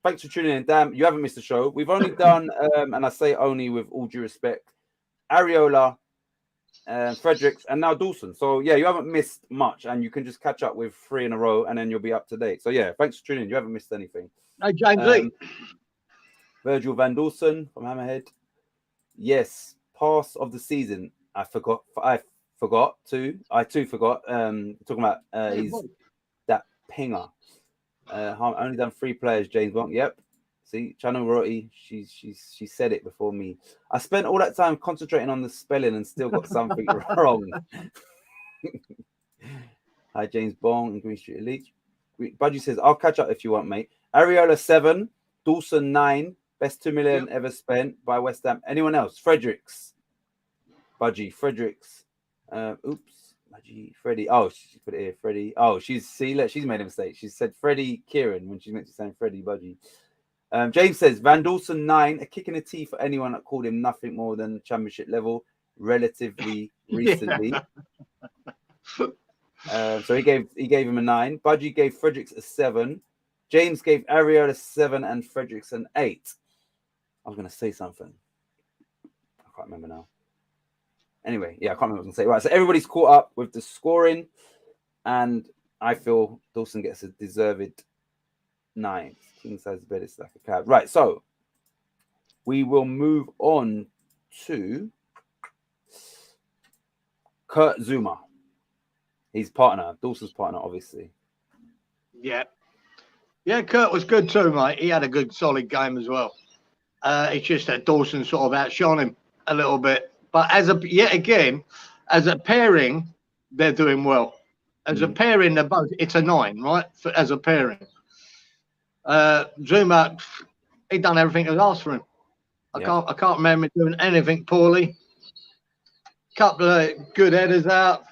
thanks for tuning in. Damn, you haven't missed the show. We've only done, and I say only with all due respect, Areola, Fredericks, and now Dawson. So yeah, you haven't missed much, and you can just catch up with 3 in a row, and then you'll be up to date. So yeah, thanks for tuning in. You haven't missed anything. Hey, James Virgil Van Dawson from Hammerhead. Yes, pass of the season. I too forgot. Talking about he's that pinger. Only done 3 players. James Bond. Yep. See, Channel Roti. She said it before me. I spent all that time concentrating on the spelling and still got something wrong. Hi, James Bond and Green Street Elite. Budgie says, I'll catch up if you want, mate. Areola 7, Dawson 9, best 2 million ever spent by West Ham. Anyone else? Fredericks. Budgie, Fredericks. Budgie, Freddie. Oh, she put it here, Freddie. Oh, she's made a mistake. She said Freddie Kieran when she meant to say Freddie Budgie. James says, Van Dawson 9, a kick in the teeth for anyone that called him nothing more than championship level relatively recently. So he gave him a 9. Budgie gave Fredericks a 7. James gave Areola 7 and Fredericks an 8. I was going to say something. I can't remember now. Anyway, yeah, I can't remember what I was going to say. Right, so everybody's caught up with the scoring, and I feel Dawson gets a deserved 9. King size bed is like a cab. Right, so we will move on to Kurt Zuma. His partner, Dawson's partner, obviously. Yeah, Kurt was good too, mate. He had a good, solid game as well. It's just that Dawson sort of outshone him a little bit. But as a pairing, they're doing well. As a pairing, they're both. It's a 9, right? As a pairing, Zuma, he done everything that was asked for him. I can't remember him doing anything poorly. Couple of good headers out.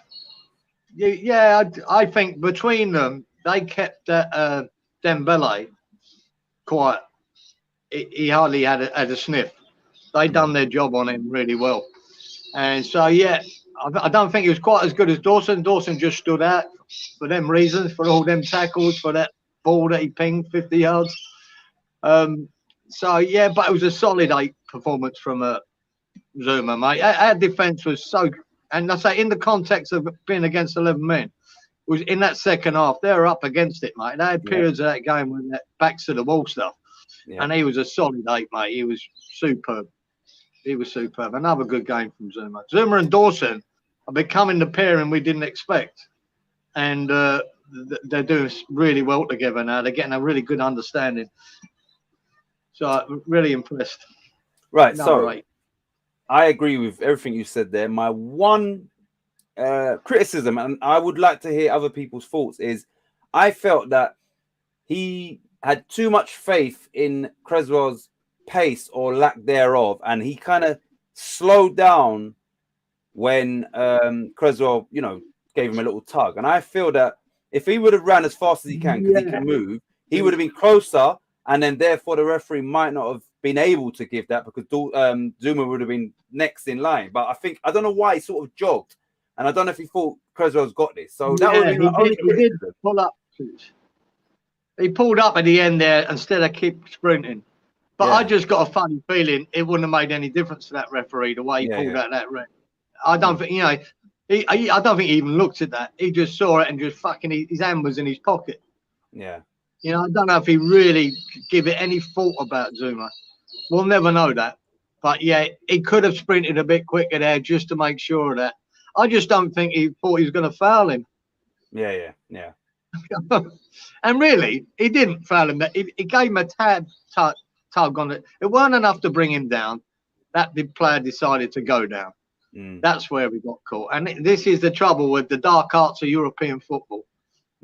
Yeah, I think between them, they kept Dembele quiet. He hardly had a sniff. They done their job on him really well. And so, yeah, I don't think he was quite as good as Dawson. Dawson just stood out for them reasons, for all them tackles, for that ball that he pinged 50 yards. So, yeah, but it was a solid 8 performance from Zuma, mate. Our defence was so... And I say, in the context of being against 11 men, was in that second half, they were up against it, mate. They had periods of that game when that backs to the wall stuff. Yeah. And he was a solid 8, mate. He was superb. Another good game from Zuma. Zuma and Dawson are becoming the pairing we didn't expect. And they're doing really well together now. They're getting a really good understanding. So I'm really impressed. Right. Number So 8. I agree with everything you said there. My one criticism, and I would like to hear other people's thoughts, is I felt that he had too much faith in Creswell's pace or lack thereof, and he kind of slowed down when Creswell, gave him a little tug. And I feel that if he would have ran as fast as he can, because he can move, he would have been closer, and then therefore the referee might not have been able to give that, because Zuma would have been next in line. But I don't know why he sort of jogged, and I don't know if he thought Creswell's got this. So that would be he did pull up. He pulled up at the end there instead of keep sprinting. But I just got a funny feeling it wouldn't have made any difference to that referee the way he pulled out that red. I don't think, I don't think he even looked at that. He just saw it and just fucking his hand was in his pocket. Yeah. I don't know if he really give it any thought about Zuma. We'll never know that. But yeah, he could have sprinted a bit quicker there just to make sure of that. I just don't think he thought he was going to foul him. Yeah. And really, he didn't foul him. He gave him a tug on it. It weren't enough to bring him down. That the player decided to go down. That's where we got caught. And this is the trouble with the dark arts of European football.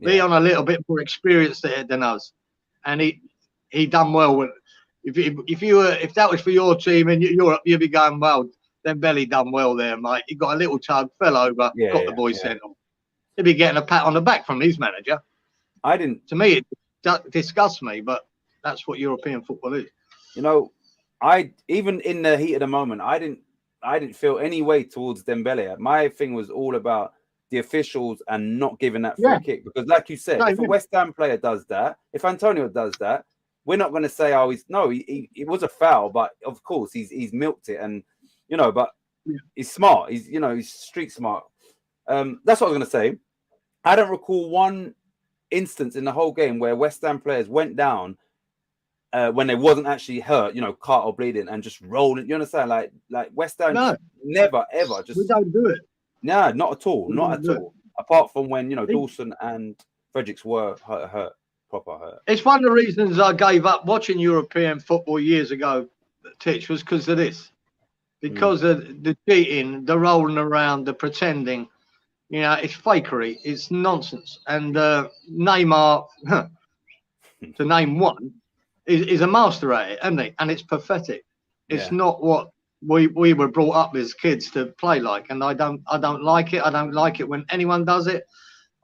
Lyon a little bit more experienced at it than us, and he done well with. If that was for your team in Europe, you'd be going, well, then Belly done well there, mate. He got a little tug, fell over, got the boy sent off. He'd be getting a pat on the back from his manager. To me, it disgusts me, but that's what European football is. I even in the heat of the moment, I didn't feel any way towards Dembele. My thing was all about the officials and not giving that free kick, because, like you said, if a West Ham player does that, if Antonio does that, we're not going to say, "Oh, it was a foul," but of course he's milked it, and but he's smart. He's street smart. That's what I was going to say. I don't recall one instance in the whole game where West Ham players went down when they wasn't actually hurt, cut or bleeding, and just rolled it. You understand? Like West Ham never ever just. We don't do it. No, not at all. Not at all. Apart from when Dawson and Fredericks were hurt, proper hurt. It's one of the reasons I gave up watching European football years ago, Titch, was because of this. Because of the cheating, the rolling around, the pretending. It's fakery. It's nonsense. And Neymar, to name one, is a master at it, isn't he? And it's pathetic. It's not what we were brought up as kids to play like, and I don't like it. I don't like it when anyone does it.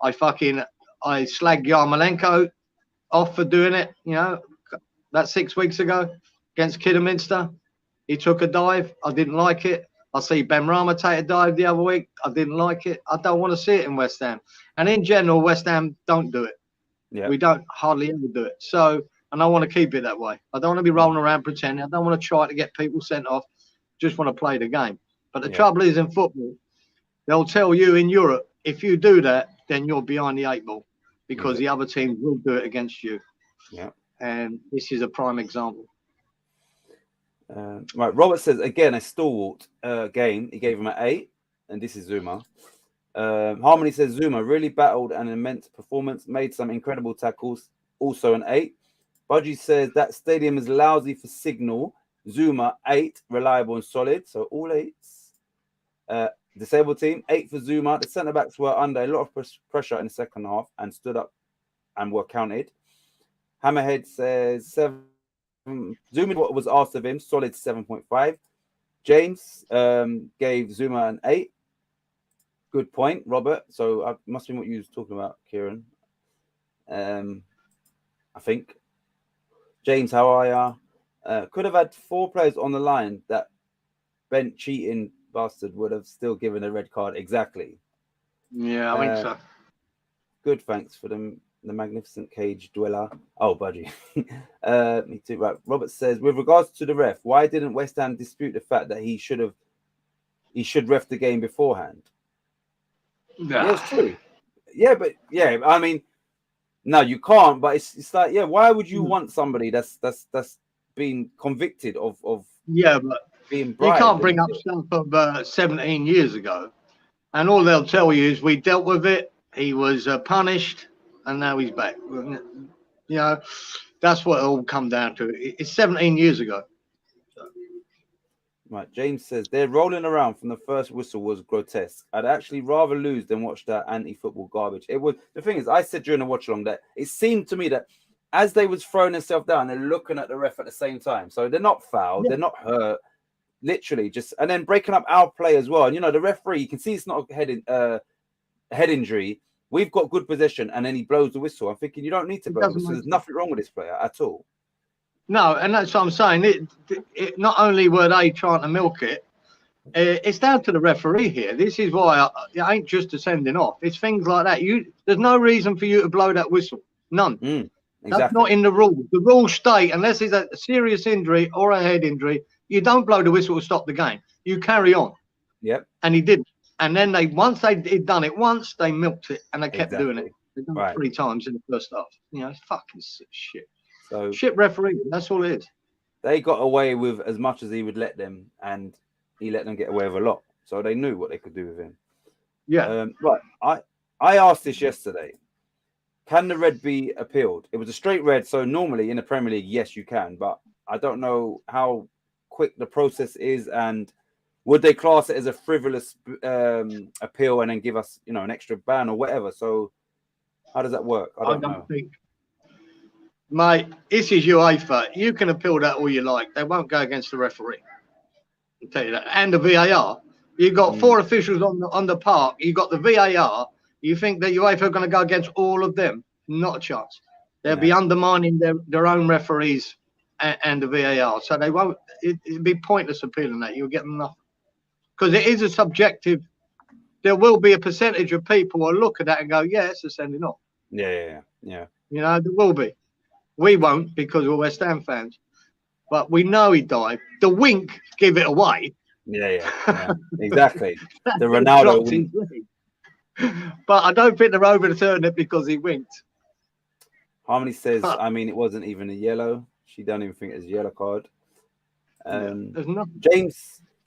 I slag Yarmolenko off for doing it. That 6 weeks ago against Kidderminster, he took a dive. I didn't like it. I see Benrahma take a dive the other week. I didn't like it. I don't want to see it in West Ham. And in general, West Ham don't do it. Yeah. We don't hardly ever do it. So, and I want to keep it that way. I don't want to be rolling around pretending. I don't want to try to get people sent off. Just want to play the game. But the trouble is, in football, they'll tell you in Europe, if you do that, then you're behind the 8 ball, because the other team will do it against you. Yeah. And this is a prime example. Right, Robert says, again, a stalwart game. He gave him an 8, and this is Zuma. Harmony says, Zuma really battled an immense performance, made some incredible tackles, also an 8. Budgie says, that stadium is lousy for signal. Zuma, 8, reliable and solid. So all 8s. Disabled team, 8 for Zuma. The centre-backs were under a lot of pressure in the second half and stood up and were counted. Hammerhead says 7. Zuma, what was asked of him, solid 7.5. James gave Zuma an 8. Good point, Robert. So must be what you was talking about, Kieran. I think. James, how are you? Could have had 4 players on the line. That bent cheating bastard would have still given a red card. Exactly. Yeah, I think so. Good, thanks for the magnificent cage dweller. Oh, budgie. Me too. Right. Robert says, with regards to the ref, why didn't West Ham dispute the fact that he should ref the game beforehand? Yeah, it's true. Yeah, but I mean, no, you can't. But it's like, why would you want somebody that's been convicted of but being bribed? You can't bring up stuff of 17 years ago, and all they'll tell you is we dealt with it. He was punished. and now he's back. You know, that's what it all come down to. It's 17 years ago. Right, James says they're rolling around from the first whistle was grotesque. I'd actually rather lose than watch that anti-football garbage. It was the thing is, I said during the watch along that it seemed to me that as they was throwing themselves down, they're looking at the ref at the same time. So they're not fouled, they're not hurt, literally just and then breaking up our play as well. And you know, the referee, you can see it's not a head injury. We've got good possession, and then he blows the whistle. I'm thinking you don't need to blow the whistle. There's nothing wrong with this player at all. No, and that's what I'm saying. It not only were they trying to milk it, it's down to the referee here. This is why it ain't just a sending off. It's things like that. There's no reason for you to blow that whistle. None. Exactly. That's not in the rules. The rules state unless it's a serious injury or a head injury, you don't blow the whistle to stop the game. You carry on. Yep. And he didn't. And then once they'd done it once, they milked it and they kept doing it. They done it 3 times in the first half. You know, it's fucking shit. So shit referee. That's all it is. They got away with as much as he would let them, and he let them get away with a lot. So they knew what they could do with him. Yeah. Right. I asked this yesterday. Can the red be appealed? It was a straight red. So normally in the Premier League, yes, you can. But I don't know how quick the process is, and would they class it as a frivolous appeal and then give us, you know, an extra ban or whatever? So how does that work? I don't know. Mate, this is UEFA. You can appeal that all you like. They won't go against the referee. I'll tell you that. And the VAR. You've got 4 officials on the park. You've got the VAR. You think that UEFA are going to go against all of them? Not a chance. They'll be undermining their own referees and the VAR. So they won't. It'd be pointless appealing that. You'll get them nothing. Because it is a subjective. There will be a percentage of people who look at that and go, yeah, it's a sending off. Yeah. You know, there will be. We won't because we're West Ham fans. But we know he died. The wink give it away. Yeah. Exactly. The Ronaldo wink. But I don't think they're overturning it because he winked. Harmony says, I mean, it wasn't even a yellow. She don't even think it's a yellow card. There's nothing.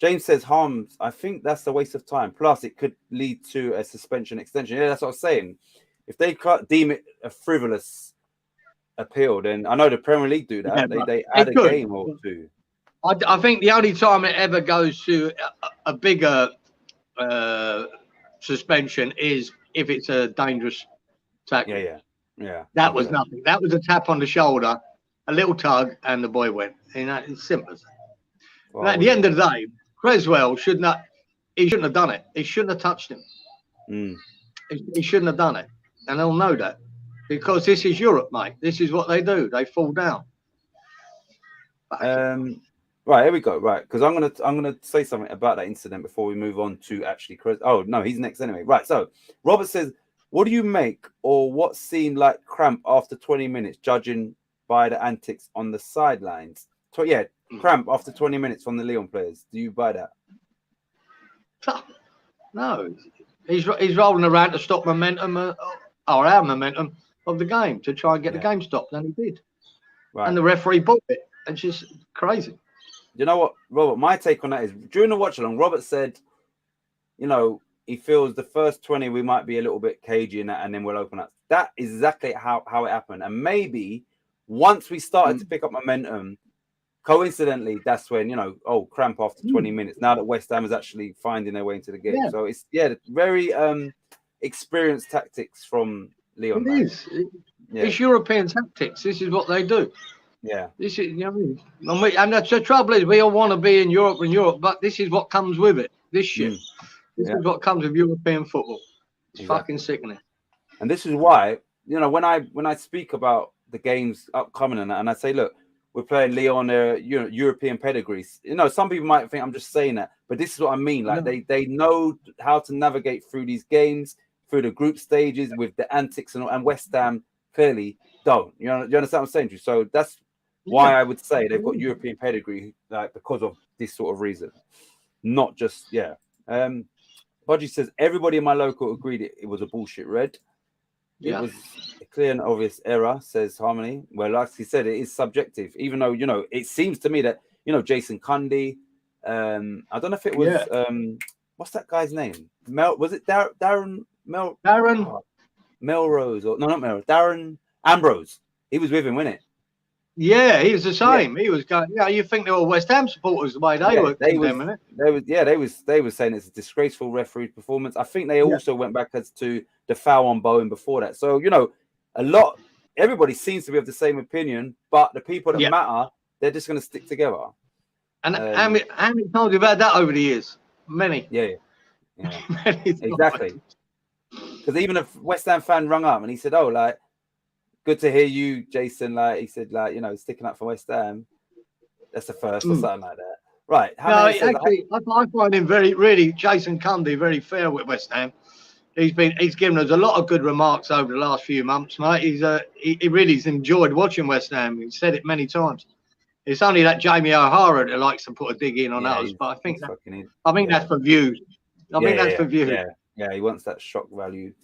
James says, Harms, I think that's a waste of time. Plus, it could lead to a suspension extension. Yeah, that's what I was saying. If they can't deem it a frivolous appeal, then I know the Premier League do that. They add a game or two. I think the only time it ever goes to a bigger suspension is if it's a dangerous tackle. Yeah. That was nothing. That was a tap on the shoulder, a little tug, and the boy went. You know, it's simple as that. Well, at the end of the day, Creswell shouldn't have done it. He shouldn't have touched him. He shouldn't have done it. And they'll know that. Because this is Europe, mate. This is what they do. They fall down. Right, here we go. Right, because I'm gonna say something about that incident before we move on to actually Chris. Oh no, he's next anyway. Right, so Robert says, what do you make or what seemed like cramp after 20 minutes, judging by the antics on the sidelines? So yeah, cramp after 20 minutes from the Lyon players. Do you buy that? No, he's rolling around to stop momentum or our momentum of the game to try and get the game stopped, and he did. Right. And the referee booked it. It's just crazy. You know what, Robert? My take on that is during the watch along, Robert said, you know, he feels the first 20 we might be a little bit cagey in that, and then we'll open up. That is exactly how it happened. And maybe once we started to pick up momentum, coincidentally, that's when, you know, cramp after 20 minutes. Now that West Ham is actually finding their way into the game. Yeah. So it's very experienced tactics from Lyon. It is. It's European tactics. This is what they do. Yeah. This is, you know what I mean? And that's the trouble is we all want to be in Europe, but this is what comes with it. This shit. This is what comes with European football. It's fucking sickening. And this is why, you know, when I speak about the games upcoming and I say, look, we're playing Lyon, European pedigrees. You know, some people might think I'm just saying that, but this is what I mean. Like they know how to navigate through these games, through the group stages with the antics and West Ham clearly don't. You know, you understand what I'm saying to you? So that's why I would say they've got European pedigree, like because of this sort of reason, not just Budgie says everybody in my local agreed it was a bullshit red. It was a clear and obvious error, says Harmony. Well, like he said, it is subjective, even though, you know, it seems to me that, you know, Jason Cundy, I don't know if it was what's that guy's name? Was it Darren? Darren. Melrose, or no, not Melrose, Darren Ambrose. He was with him, wasn't it? Yeah, he was the same. He was going. Yeah, you think they were West Ham supporters the way they were condemning it? They was saying it's a disgraceful referee performance. I think they also went back as to the foul on Bowen before that. So everybody seems to be of the same opinion, but the people that matter, they're just going to stick together. And how many times have you had that over the years? Many. Yeah. Many Exactly. Because even a West Ham fan rung up and he said, "Oh, like, good to hear you, Jason." Like he said, like, sticking up for West Ham. That's the first or something like that, right? Actually, I find him Jason Cundy very fair with West Ham. He's given us a lot of good remarks over the last few months, mate. He really's enjoyed watching West Ham. He's said it many times. It's only that Jamie O'Hara that likes to put a dig in on others, but I think that's for views. I think that's for views. Yeah, he wants that shock value.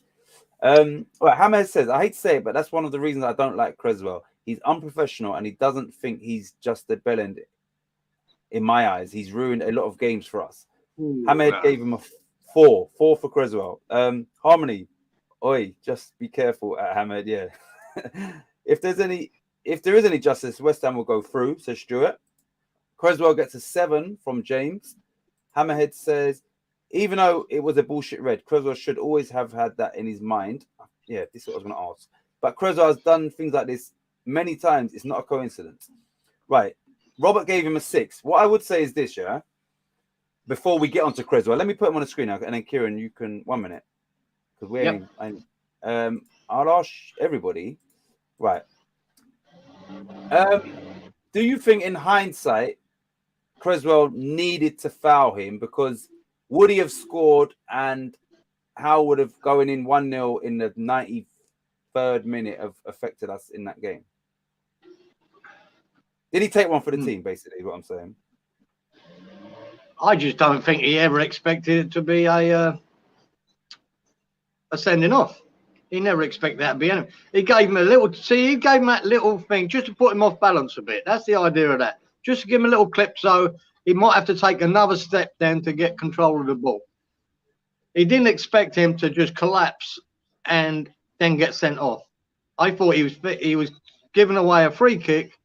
Right, Hammer says, I hate to say it, but that's one of the reasons I don't like Creswell. He's unprofessional and he doesn't think he's just a bellend. In my eyes, he's ruined a lot of games for us. Hamed gave him a 4 for Creswell. Harmony, oi, just be careful at Hamed. Yeah. If there is any justice, West Ham will go through, says Stuart. Creswell gets a 7 from James. Hammerhead says, even though it was a bullshit red, Creswell should always have had that in his mind. Yeah, this is what I was going to ask. But Creswell has done things like this many times. It's not a coincidence. Right. Robert gave him a 6. What I would say is this, yeah? Before we get onto Creswell, let me put him on the screen now, and then Kieran, you can 1 minute. Because I'll ask everybody. Right. Do you think in hindsight, Creswell needed to foul him? Because would he have scored and how would have going in 1-0 in the 93rd minute have affected us in that game? Did he take one for the team, basically, is what I'm saying? I just don't think he ever expected it to be a sending off. He never expected that to be anything. He gave him that little thing just to put him off balance a bit. That's the idea of that. Just to give him a little clip so he might have to take another step then to get control of the ball. He didn't expect him to just collapse and then get sent off. I thought he was giving away a free kick,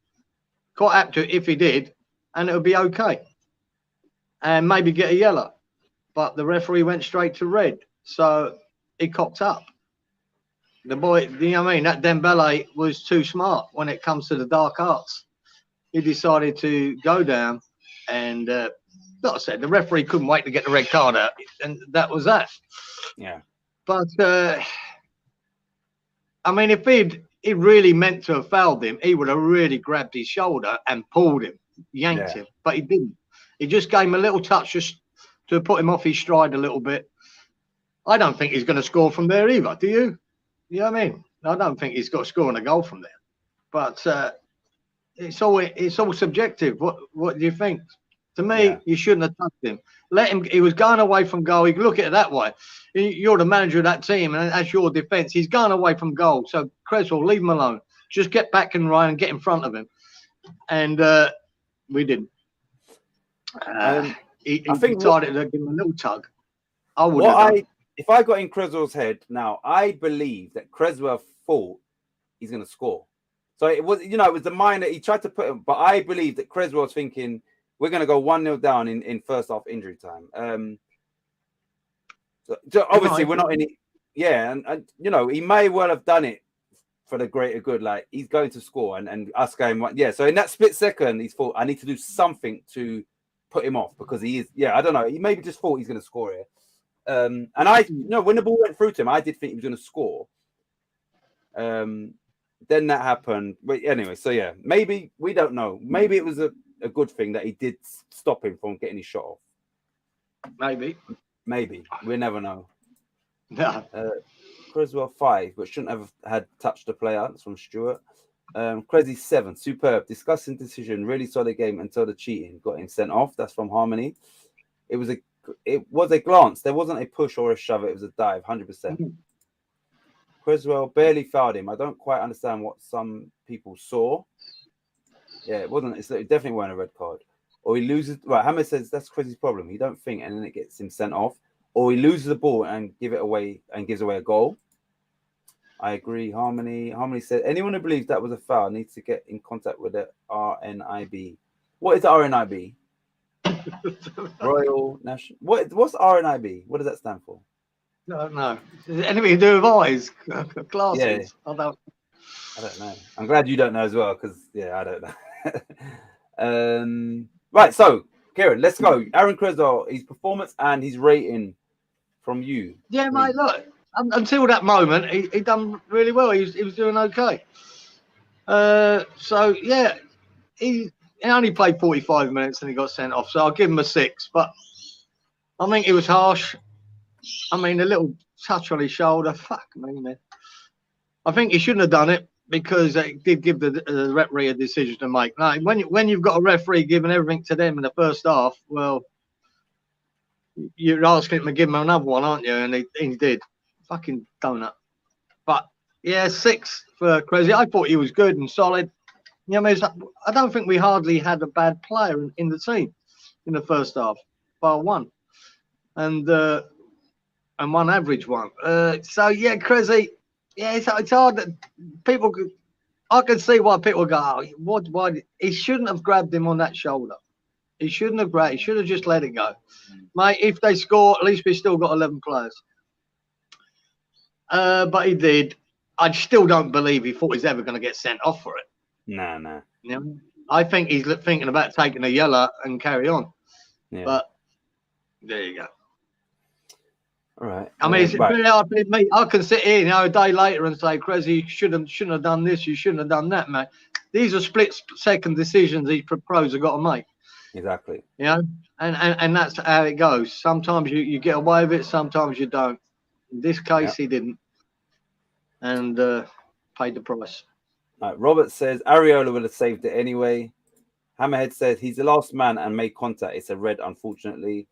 quite apt to if he did, and it would be okay. And maybe get a yellow. But the referee went straight to red. So he cocked up. The boy, you know what I mean? That Dembele was too smart when it comes to the dark arts. He decided to go down and, like I said, the referee couldn't wait to get the red card out. And that was that. Yeah. But, I mean, if he really meant to have fouled him, he would have really grabbed his shoulder and pulled him, yanked him. But he didn't. He just gave him a little touch just to put him off his stride a little bit. I don't think he's going to score from there either. Do you? You know what I mean? I don't think he's got to score a goal from there. But it's all subjective. What do you think? To me, you shouldn't have touched him. Let him. He was going away from goal. You can look at it that way. You're the manager of that team, and that's your defence. He's going away from goal. So Creswell, leave him alone. Just get back and run and get in front of him. And we didn't. He decided to give him a little tug. I would. If I got in Creswell's head now, I believe that Creswell thought he's going to score. So it was, it was the mind that he tried to put him. But I believe that Creswell was thinking we're going to go 1-0 down in first half injury time. So obviously we're not in it. Yeah, and he may well have done it for the greater good. Like he's going to score, and us going, yeah. So in that split second, he's thought I need to do something to put him off because he is. Yeah, I don't know. He maybe just thought he's going to score here. And when the ball went through to him, I did think he was going to score. Then that happened. But anyway, so yeah, maybe we don't know. Maybe it was a good thing that he did stop him from getting his shot off. Maybe we never know. No. Creswell 5, but shouldn't have had touched the player. That's from Stuart. Crazy 7, superb, disgusting decision. Really saw the game until the cheating got him sent off. That's from Harmony. It was a glance. There wasn't a push or a shove. It was a dive, 100%. Creswell barely fouled him. I don't quite understand what some people saw. Yeah, it wasn't. It definitely wasn't a red card. Or he loses. Right, Hammer says that's Crazy's problem. He don't think, and then it gets him sent off. Or he loses the ball and gives away a goal. I agree. Harmony said, anyone who believes that was a foul needs to get in contact with the RNIB. What is the RNIB? Royal National. What's RNIB? What does that stand for? No. Is it anything to do with eyes? Glasses? Yeah. I don't know. I'm glad you don't know as well, because I don't know. Right, so Kieran, let's go. Aaron Creswell, his performance and his rating from you. Yeah, mate. Look, until that moment, he done really well. He was doing okay. So yeah, he only played 45 minutes and he got sent off. So I'll give him a 6. But I think it was harsh. I mean, a little touch on his shoulder. Fuck me, man. I think he shouldn't have done it, because it did give the referee a decision to make. Now, when you've got a referee giving everything to them in the first half, well, you're asking him to give him another one, aren't you? And he did. Fucking donut. But yeah, 6 for Crazy. I thought he was good and solid. You know, I don't think we hardly had a bad player in the team in the first half, bar one, and one average one. So yeah, Crazy. Yeah, it's hard that people could. I can see why people go, oh, why he shouldn't have grabbed him on that shoulder. He shouldn't have grabbed. He should have just let it go, mate. If they score, at least we still got 11 players. But he did. I still don't believe he thought he's ever going to get sent off for it. No. You know, I think he's thinking about taking a yellow and carry on. Yeah. But there you go. All right. I mean, it's very hard for me. I can sit here, a day later and say, Cressy, you shouldn't have done this. You shouldn't have done that, mate. These are split-second decisions these pros have got to make. Exactly. You know, and that's how it goes. Sometimes you get away with it. Sometimes you don't. In this case, he didn't, and paid the price. Right, Robert says Areola would have saved it anyway. Hammerhead says he's the last man and made contact. It's a red, unfortunately.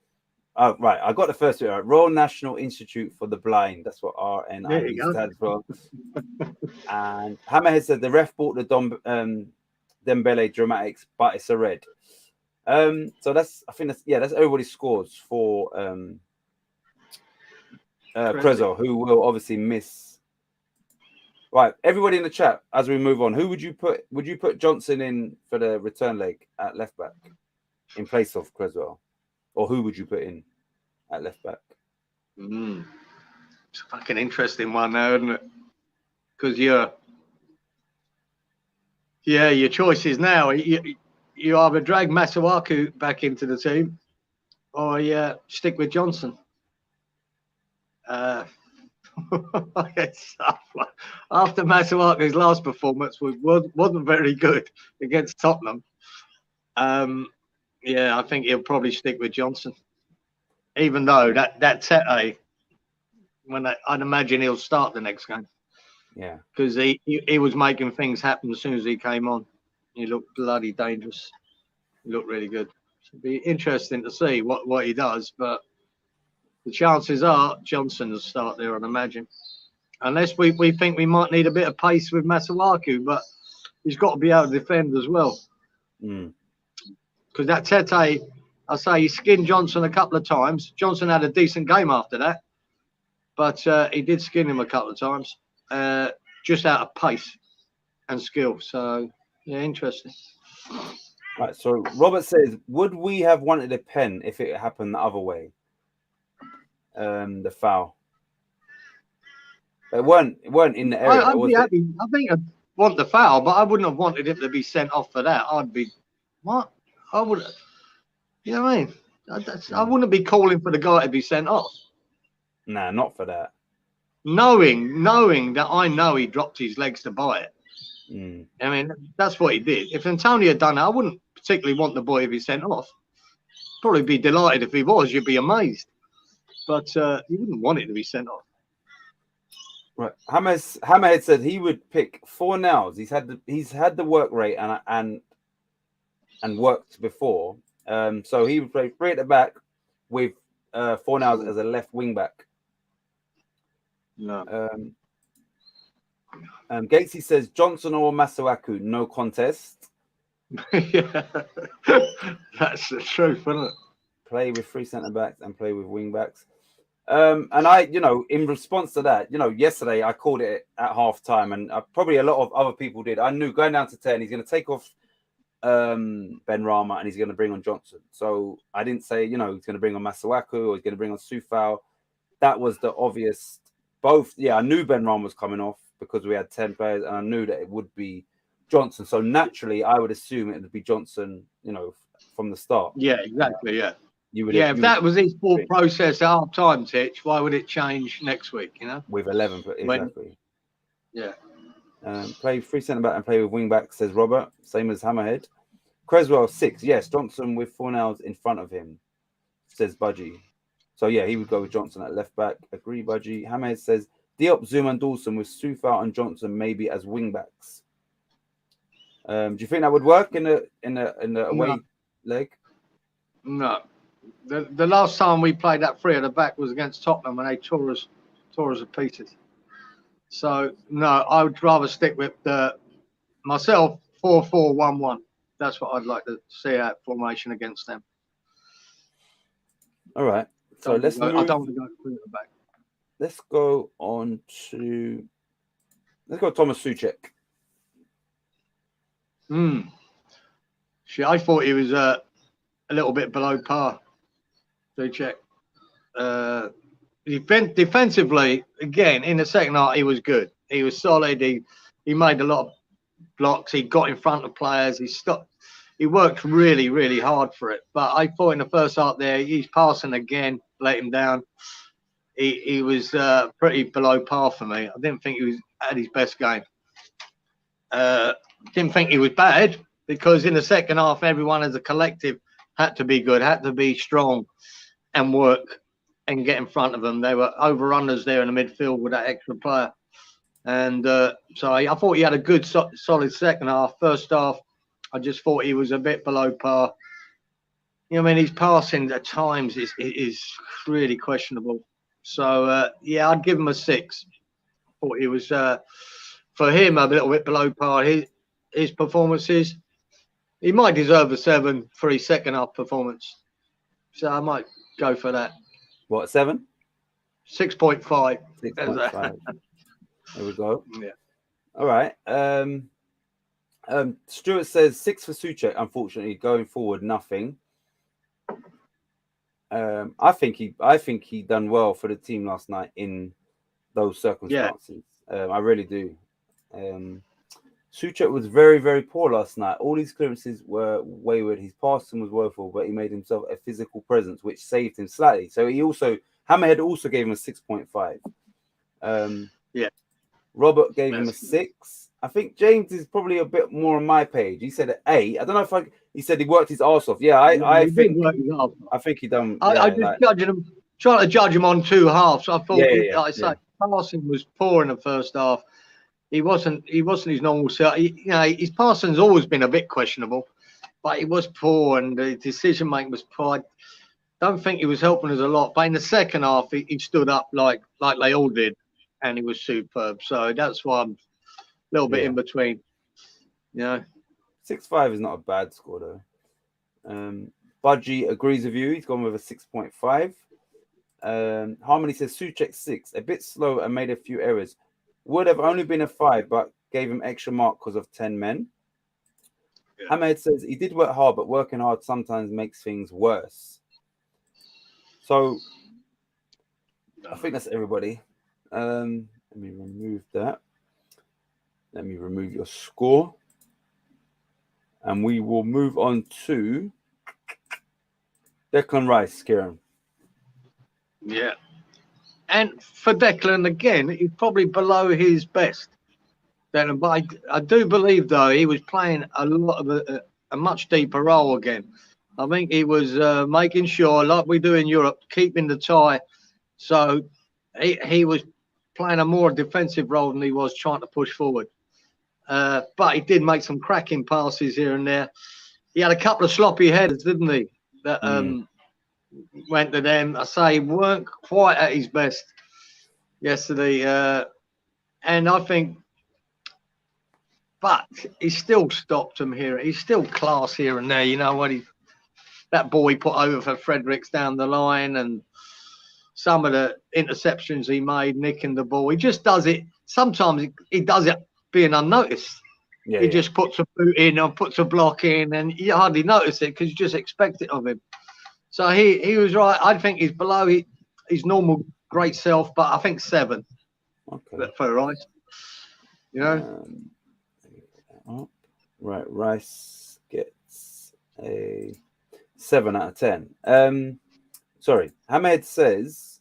Oh, right. I got the first bit right. Royal National Institute for the Blind. That's what RNIB stands for. And Hammerhead said the ref bought the Dembele dramatics, but it's a red. So that's everybody's scores for Creswell, who will obviously miss. Right, everybody in the chat, as we move on, who would you put? Would you put Johnson in for the return leg at left back in place of Creswell? Or who would you put in at left back? It's a fucking interesting one now, isn't it? Because your choices now, you either drag Masuaku back into the team or stick with Johnson. After Masuaku's last performance wasn't very good against Tottenham. I think he'll probably stick with Johnson, even though that Tete, I'd imagine he'll start the next game. Yeah, because he was making things happen as soon as he came on. He looked bloody dangerous. He looked really good. It'll be interesting to see what he does, but the chances are Johnson will start there, I'd imagine. Unless we think we might need a bit of pace with Masuaku, but he's got to be able to defend as well. Because that Tete, I say, he skinned Johnson a couple of times. Johnson had a decent game after that, but he did skin him a couple of times, just out of pace and skill. So, yeah, interesting. Right, so Robert says, would we have wanted a pen if it happened the other way? The foul. It weren't in the area. I'd be happy. I think I'd want the foul, but I wouldn't have wanted him to be sent off for that. I'd be, what? I would, you know what I mean? I wouldn't be calling for the guy to be sent off. Nah, not for that. Knowing that I know he dropped his legs to buy it. I mean, that's what he did. If Antonio had done it, I wouldn't particularly want the boy to be sent off. Probably be delighted if he was. You'd be amazed. But you wouldn't want it to be sent off. Right. Hammerhead said he would pick 4 nows. He's had the work rate and worked before. So he would play 3 at the back with 4 nows as a left wing back. No. Gatesy says Johnson or Masuaku, no contest. Yeah, that's the truth, isn't it? Play with 3 centre backs and play with wing backs. And I, in response to that, yesterday I called it at half time, and probably a lot of other people did. I knew going down to 10, he's going to take off Ben Rama and he's going to bring on Johnson. So I didn't say, he's going to bring on Masuaku or he's going to bring on Sufal. That was the obvious. Both, I knew Ben Rama was coming off because we had 10 players, and I knew that it would be Johnson. So naturally, I would assume it would be Johnson, from the start. Yeah, exactly. Yeah. If that was his full process at half time, Titch, why would it change next week? With 11, exactly. Yeah. Play 3 centre back and play with wing back, says Robert. Same as Hammerhead. Creswell 6. Yes, Johnson with Fornals in front of him, says Budgie. So he would go with Johnson at left back. Agree, Budgie. Hammerhead says Diop, Zuma, and Dawson with Sufal and Johnson maybe as wing backs. Do you think that would work in the away leg? No. The last time we played that 3 at the back was against Tottenham, and they tore us to pieces. So no, I would rather stick with myself 4-4-1-1. That's what I'd like to see out formation against them. All right. So let's move. I don't want to go 3 at the back. Let's go on to Thomas Souček. I thought he was a little bit below par. Souček. Defensively, again, in the second half, he was good. He was solid. He made a lot of blocks. He got in front of players. He worked really, really hard for it. But I thought in the first half there, he's passing again, let him down. He was pretty below par for me. I didn't think he was at his best game. Didn't think he was bad, because in the second half, everyone as a collective had to be good, had to be strong and work and get in front of them. They were overrunners there in the midfield with that extra player. And so I thought he had a good, solid second half. First half, I just thought he was a bit below par. His passing at times is really questionable. So, I'd give him a 6. Thought he was, for him, a little bit below par. His performances, he might deserve a 7 for his second half performance. So I might go for that. What, 7? 6.5. 6.5. There we go. Yeah. All right. Stuart says 6 for Souček. Unfortunately, going forward, nothing. I think he done well for the team last night in those circumstances. I really do. Souček was very, very poor last night. All his clearances were wayward. His passing was woeful, but he made himself a physical presence, which saved him slightly. So Hammerhead also gave him a 6.5. Robert gave him a 6. I think James is probably a bit more on my page. He said an 8. I don't know if he said he worked his arse off. Yeah, I think he done. I just judging him, trying to judge him on 2 halves. I thought, passing was poor in the first half. He wasn't his normal self. His passing's always been a bit questionable, but he was poor and the decision making was poor. I don't think he was helping us a lot. But in the second half, he stood up like they all did, and he was superb. So that's why I'm a little bit in between. 6.5 is not a bad score though. Budgie agrees with you. He's gone with a 6.5. Harmony says Souček 6, a bit slow and made a few errors. Would have only been a 5, but gave him extra mark because of 10 men. Ahmed says he did work hard, but working hard sometimes makes things worse. So I think that's everybody. Let me remove that. Let me remove your score. And we will move on to Declan Rice, Kieran. Yeah. And for Declan, again, he's probably below his best. But I do believe, though, he was playing a lot of a much deeper role again. I think he was making sure, like we do in Europe, keeping the tie. So he was playing a more defensive role than he was trying to push forward. But he did make some cracking passes here and there. He had a couple of sloppy headers, didn't he? That went to them. I say he weren't quite at his best yesterday. And I think, but he still stopped him here. He's still class here and there. That ball he put over for Fredericks down the line. And some of the interceptions he made, nicking the ball. He just does it. Sometimes he does it being unnoticed. Yeah, he just puts a boot in or puts a block in, and you hardly notice it because you just expect it of him. So he was right. I think he's below his normal great self, but I think 7 for Rice. You know? Right, Rice gets a 7 out of 10. Sorry, Hamed says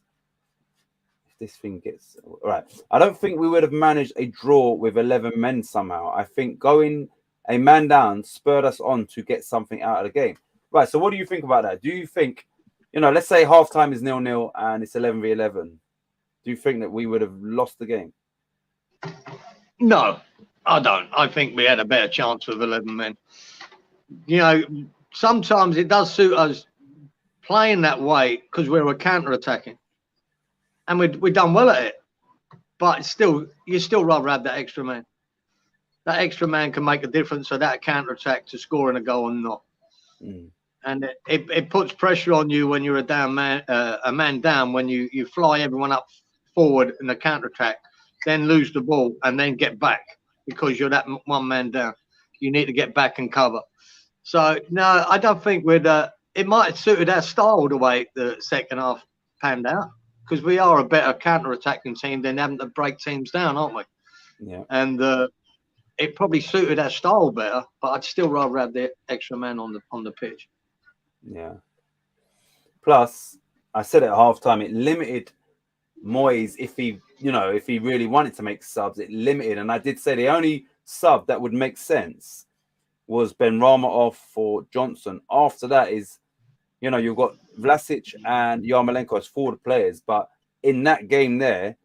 if this thing gets right, I don't think we would have managed a draw with 11 men somehow. I think going a man down spurred us on to get something out of the game. Right. So what do you think about that? Do you think, let's say halftime is 0-0 and it's 11v11. Do you think that we would have lost the game? No, I don't. I think we had a better chance with 11 men. Sometimes it does suit us playing that way because we were counter-attacking. And we've done well at it. But you still rather have that extra man. That extra man can make a difference of that counter-attack to scoring a goal or not. And it puts pressure on you when you're a man down, when you fly everyone up forward in the counter-attack, then lose the ball and then get back because you're that one man down. You need to get back and cover. So, no, I don't think it might have suited our style the way the second half panned out because we are a better counter-attacking team than having to break teams down, aren't we? Yeah. And it probably suited our style better, but I'd still rather have the extra man on the pitch. Yeah. Plus, I said at halftime, it limited Moyes if he really wanted to make subs. It limited, and I did say the only sub that would make sense was Benrahma off for Johnson. After that is, you've got Vlasic and Yarmolenko as forward players, but in that game there,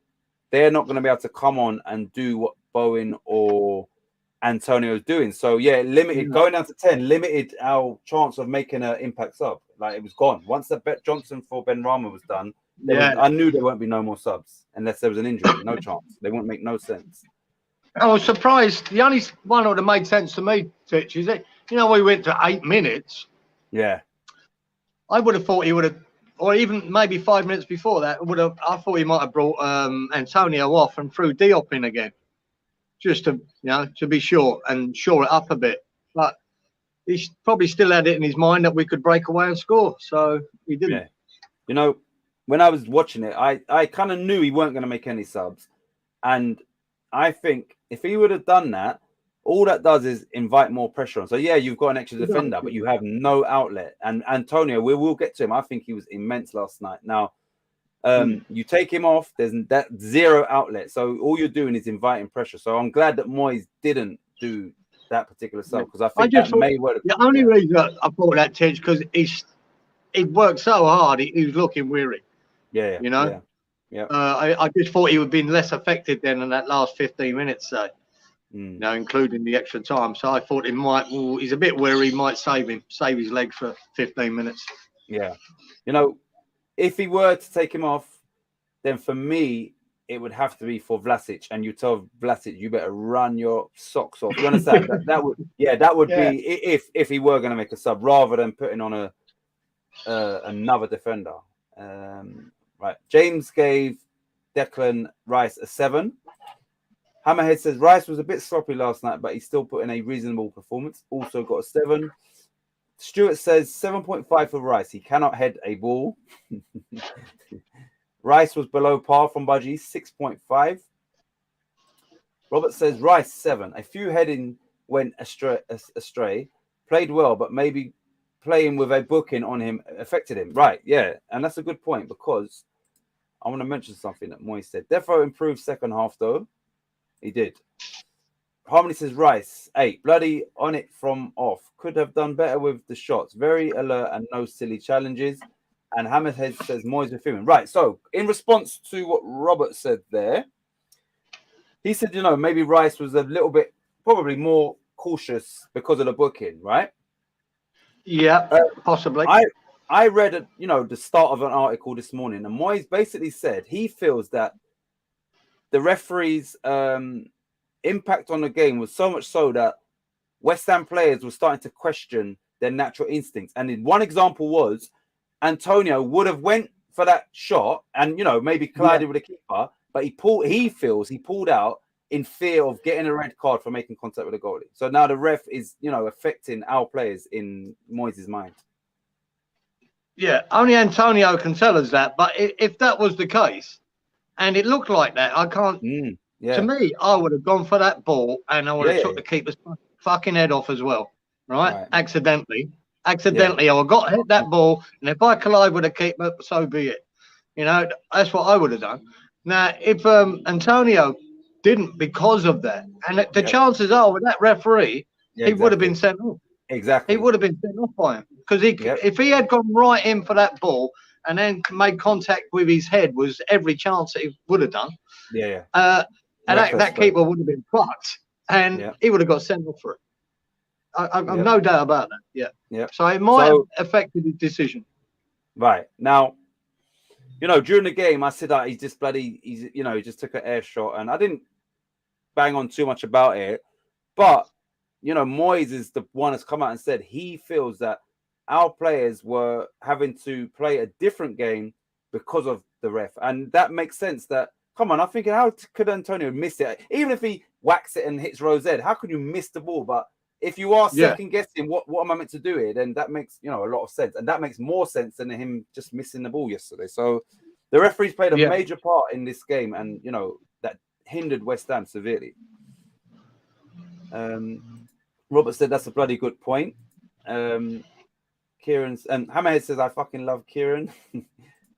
they're not going to be able to come on and do what Bowen or Antonio's doing. So yeah, limited going down to 10, limited our chance of making an impact sub. Like it was gone. Once the Johnson for Benrahma was done, I knew there won't be no more subs unless there was an injury. No chance. They wouldn't make no sense. I was surprised. The only one that would have made sense to me, Titch, is that we went to 8 minutes. Yeah. I would have thought he would have, or even maybe 5 minutes before that, I thought he might have brought Antonio off and threw Diop in again. Just to be sure and shore it up a bit. But he probably still had it in his mind that we could break away and score. So he didn't. Yeah. When I was watching it, I kind of knew he weren't going to make any subs. And I think if he would have done that, all that does is invite more pressure on. So, yeah, you've got an extra defender, but you have no outlet. And Antonio, we will get to him. I think he was immense last night. Now, you take him off, there's that zero outlet. So all you're doing is inviting pressure. So I'm glad that Moyes didn't do that particular sub because I think the only reason I thought that, Tej, because he worked so hard, he was looking weary. Yeah. I just thought he would have been less affected than in that last 15 minutes, including the extra time. So I thought he's a bit weary, might save his leg for 15 minutes. Yeah. If he were to take him off, then for me, it would have to be for Vlasic. And you tell Vlasic, you better run your socks off. You understand? that would be if he were going to make a sub rather than putting on another defender. Right. James gave Declan Rice a 7. Hammerhead says Rice was a bit sloppy last night, but he still put in a reasonable performance. Also got a 7. Stuart says 7.5 for Rice. He cannot head a ball. Rice was below par from Budgie, 6.5. Robert says Rice 7. A few heading went astray. Played well, but maybe playing with a booking on him affected him. Right, yeah. And that's a good point because I want to mention something that Moyes said. Defo improved second half, though. He did. Harmony says Rice 8. Bloody on it from off. Could have done better with the shots. Very alert and no silly challenges. And Hammerhead says Moyes with him. Right. So in response to what Robert said there, he said, maybe Rice was a little bit probably more cautious because of the booking, right? Yeah, possibly. I read the start of an article this morning, and Moyes basically said he feels that the referees' impact on the game was so much so that West Ham players were starting to question their natural instincts. And one example was Antonio would have went for that shot, and maybe collided with the keeper, but he feels he pulled out in fear of getting a red card for making contact with the goalie. So now the ref is, affecting our players in Moyes' mind. Yeah, only Antonio can tell us that. But if that was the case, and it looked like that, I can't. To me, I would have gone for that ball, and I would have took the keeper's fucking head off as well, right? Accidentally, I would have got hit that ball, and if I collide with a keeper, so be it. That's what I would have done. Now, if Antonio didn't because of that, and the chances are with that referee, he would have been sent off. Exactly. He would have been sent off by him because if he had gone right in for that ball and then made contact with his head, was every chance that he would have done. And that keeper would have been fucked, and he would have got sent off for it. I've no doubt about that. Yeah. So it might have affected his decision. Right now, during the game, I said that he just took an air shot, and I didn't bang on too much about it, but Moyes is the one that's come out and said he feels that our players were having to play a different game because of the ref, and that makes sense. That come on, I'm thinking, how could Antonio miss it? Even if he whacks it and hits Rosette, how could you miss the ball? But if you are second guessing what am I meant to do here, then that makes a lot of sense, and that makes more sense than him just missing the ball yesterday. So the referees played a major part in this game, and that hindered West Ham severely. Robert said that's a bloody good point. Kieran's and Hammerhead says I fucking love Kieran.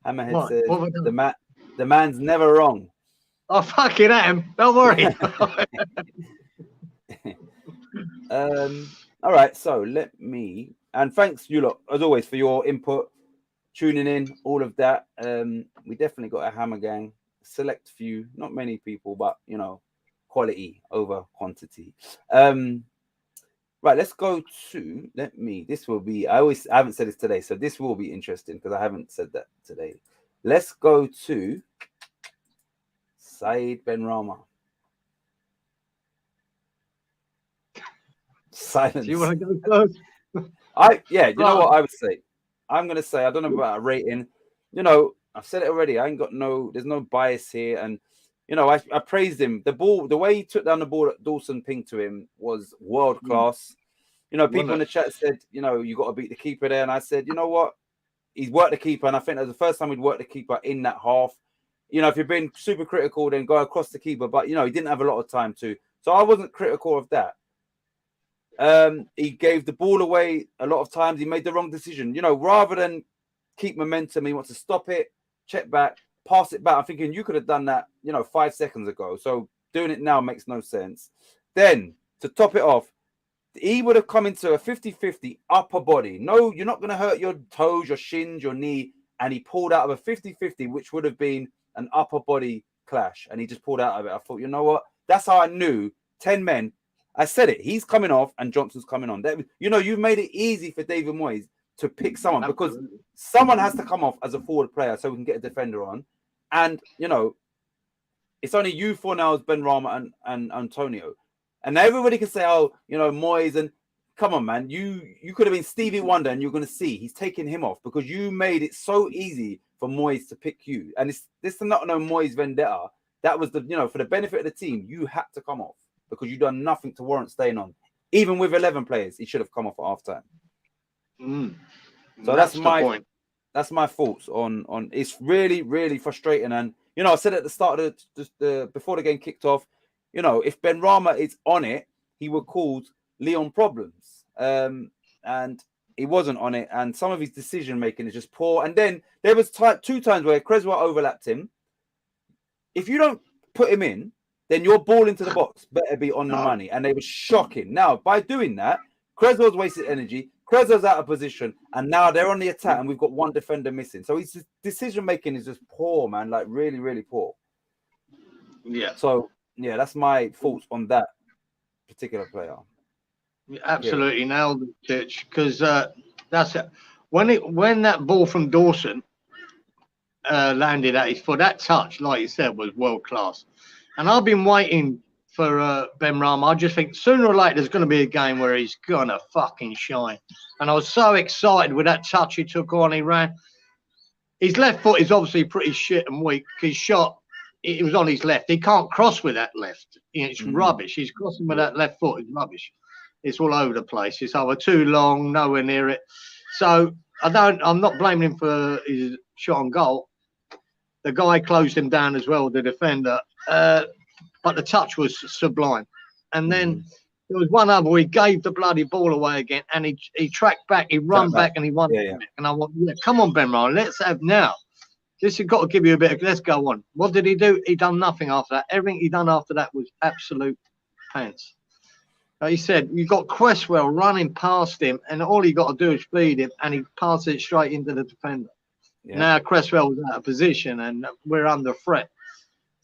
Hammerhead says the man's never wrong. I fucking am. Don't worry. All right, so let me, and thanks you lot as always for your input, tuning in, all of that. We definitely got a Hammer gang, select few, not many people, but quality over quantity. Right, let's go to this will be, I haven't said this today, so this will be interesting because I haven't said that today. Let's go to Said Benrahma. Silence. Do you want to go first? You know what I would say? I'm gonna say I don't know about a rating. I've said it already. There's no bias here, and I praised him. The way he took down the ball that Dawson pinged to him was world class. People in the chat said, you got to beat the keeper there, and I said, you know what? He's worked the keeper, and I think that was the first time we'd worked the keeper in that half. If you've been super critical, then go across the keeper, but he didn't have a lot of time to. So I wasn't critical of that. He gave the ball away a lot of times. He made the wrong decision. Rather than keep momentum, he wants to stop it, check back, pass it back. I'm thinking you could have done that, 5 seconds ago. So doing it now makes no sense. Then to top it off, he would have come into a 50-50 upper body. No, you're not going to hurt your toes, your shins, your knee. And he pulled out of a 50-50, which would have been an upper body clash. And he just pulled out of it. I thought, you know what? That's how I knew 10 men. I said it. He's coming off and Johnson's coming on. You've made it easy for David Moyes to pick someone because someone has to come off as a forward player so we can get a defender on. And, it's only you four now as Benrahma and Antonio. And everybody can say, Moyes, and come on, man, you could have been Stevie Wonder, and you're going to see he's taking him off because you made it so easy for Moyes to pick you. And this is not no Moyes vendetta. That was for the benefit of the team, you had to come off because you've done nothing to warrant staying on. Even with 11 players, he should have come off at halftime. So that's my point. That's my thoughts on. It's really, really frustrating. And I said at the start of the before the game kicked off, if Benrahma is on it, he would cause Lyon problems. And he wasn't on it. And some of his decision making is just poor. And then there was 2 times where Cresswell overlapped him. If you don't put him in, then your ball into the box better be on the money. And they were shocking. Now, by doing that, Cresswell's wasted energy. Cresswell's out of position. And now they're on the attack and we've got one defender missing. So his decision making is just poor, man. Like really, really poor. Yeah. So, that's my thoughts on that particular player. You absolutely nailed it, Titch, because that's it. When that ball from Dawson landed at his foot, that touch, like you said, was world class. And I've been waiting for Benrahma. I just think sooner or later there's going to be a game where he's going to fucking shine. And I was so excited with that touch he took on. He ran. His left foot is obviously pretty shit and weak. His shot, it was on his left. He can't cross with that left. It's rubbish. He's crossing with that left foot. It's rubbish. It's all over the place. It's either too long, nowhere near it. So I'm not blaming him for his shot on goal. The guy closed him down as well, the defender. But the touch was sublime. And then there was one other where he gave the bloody ball away again, and he tracked back, he run back, and he won. Yeah. And I went, come on, Ben Ryan, let's have now. This has got to give you a bit of, let's go on. What did he do? He done nothing after that. Everything he done after that was absolute pants. Like he said, you got Cresswell running past him, and all he got to do is feed him, and he passes it straight into the defender. Yeah. Now Cresswell was out of position, and we're under threat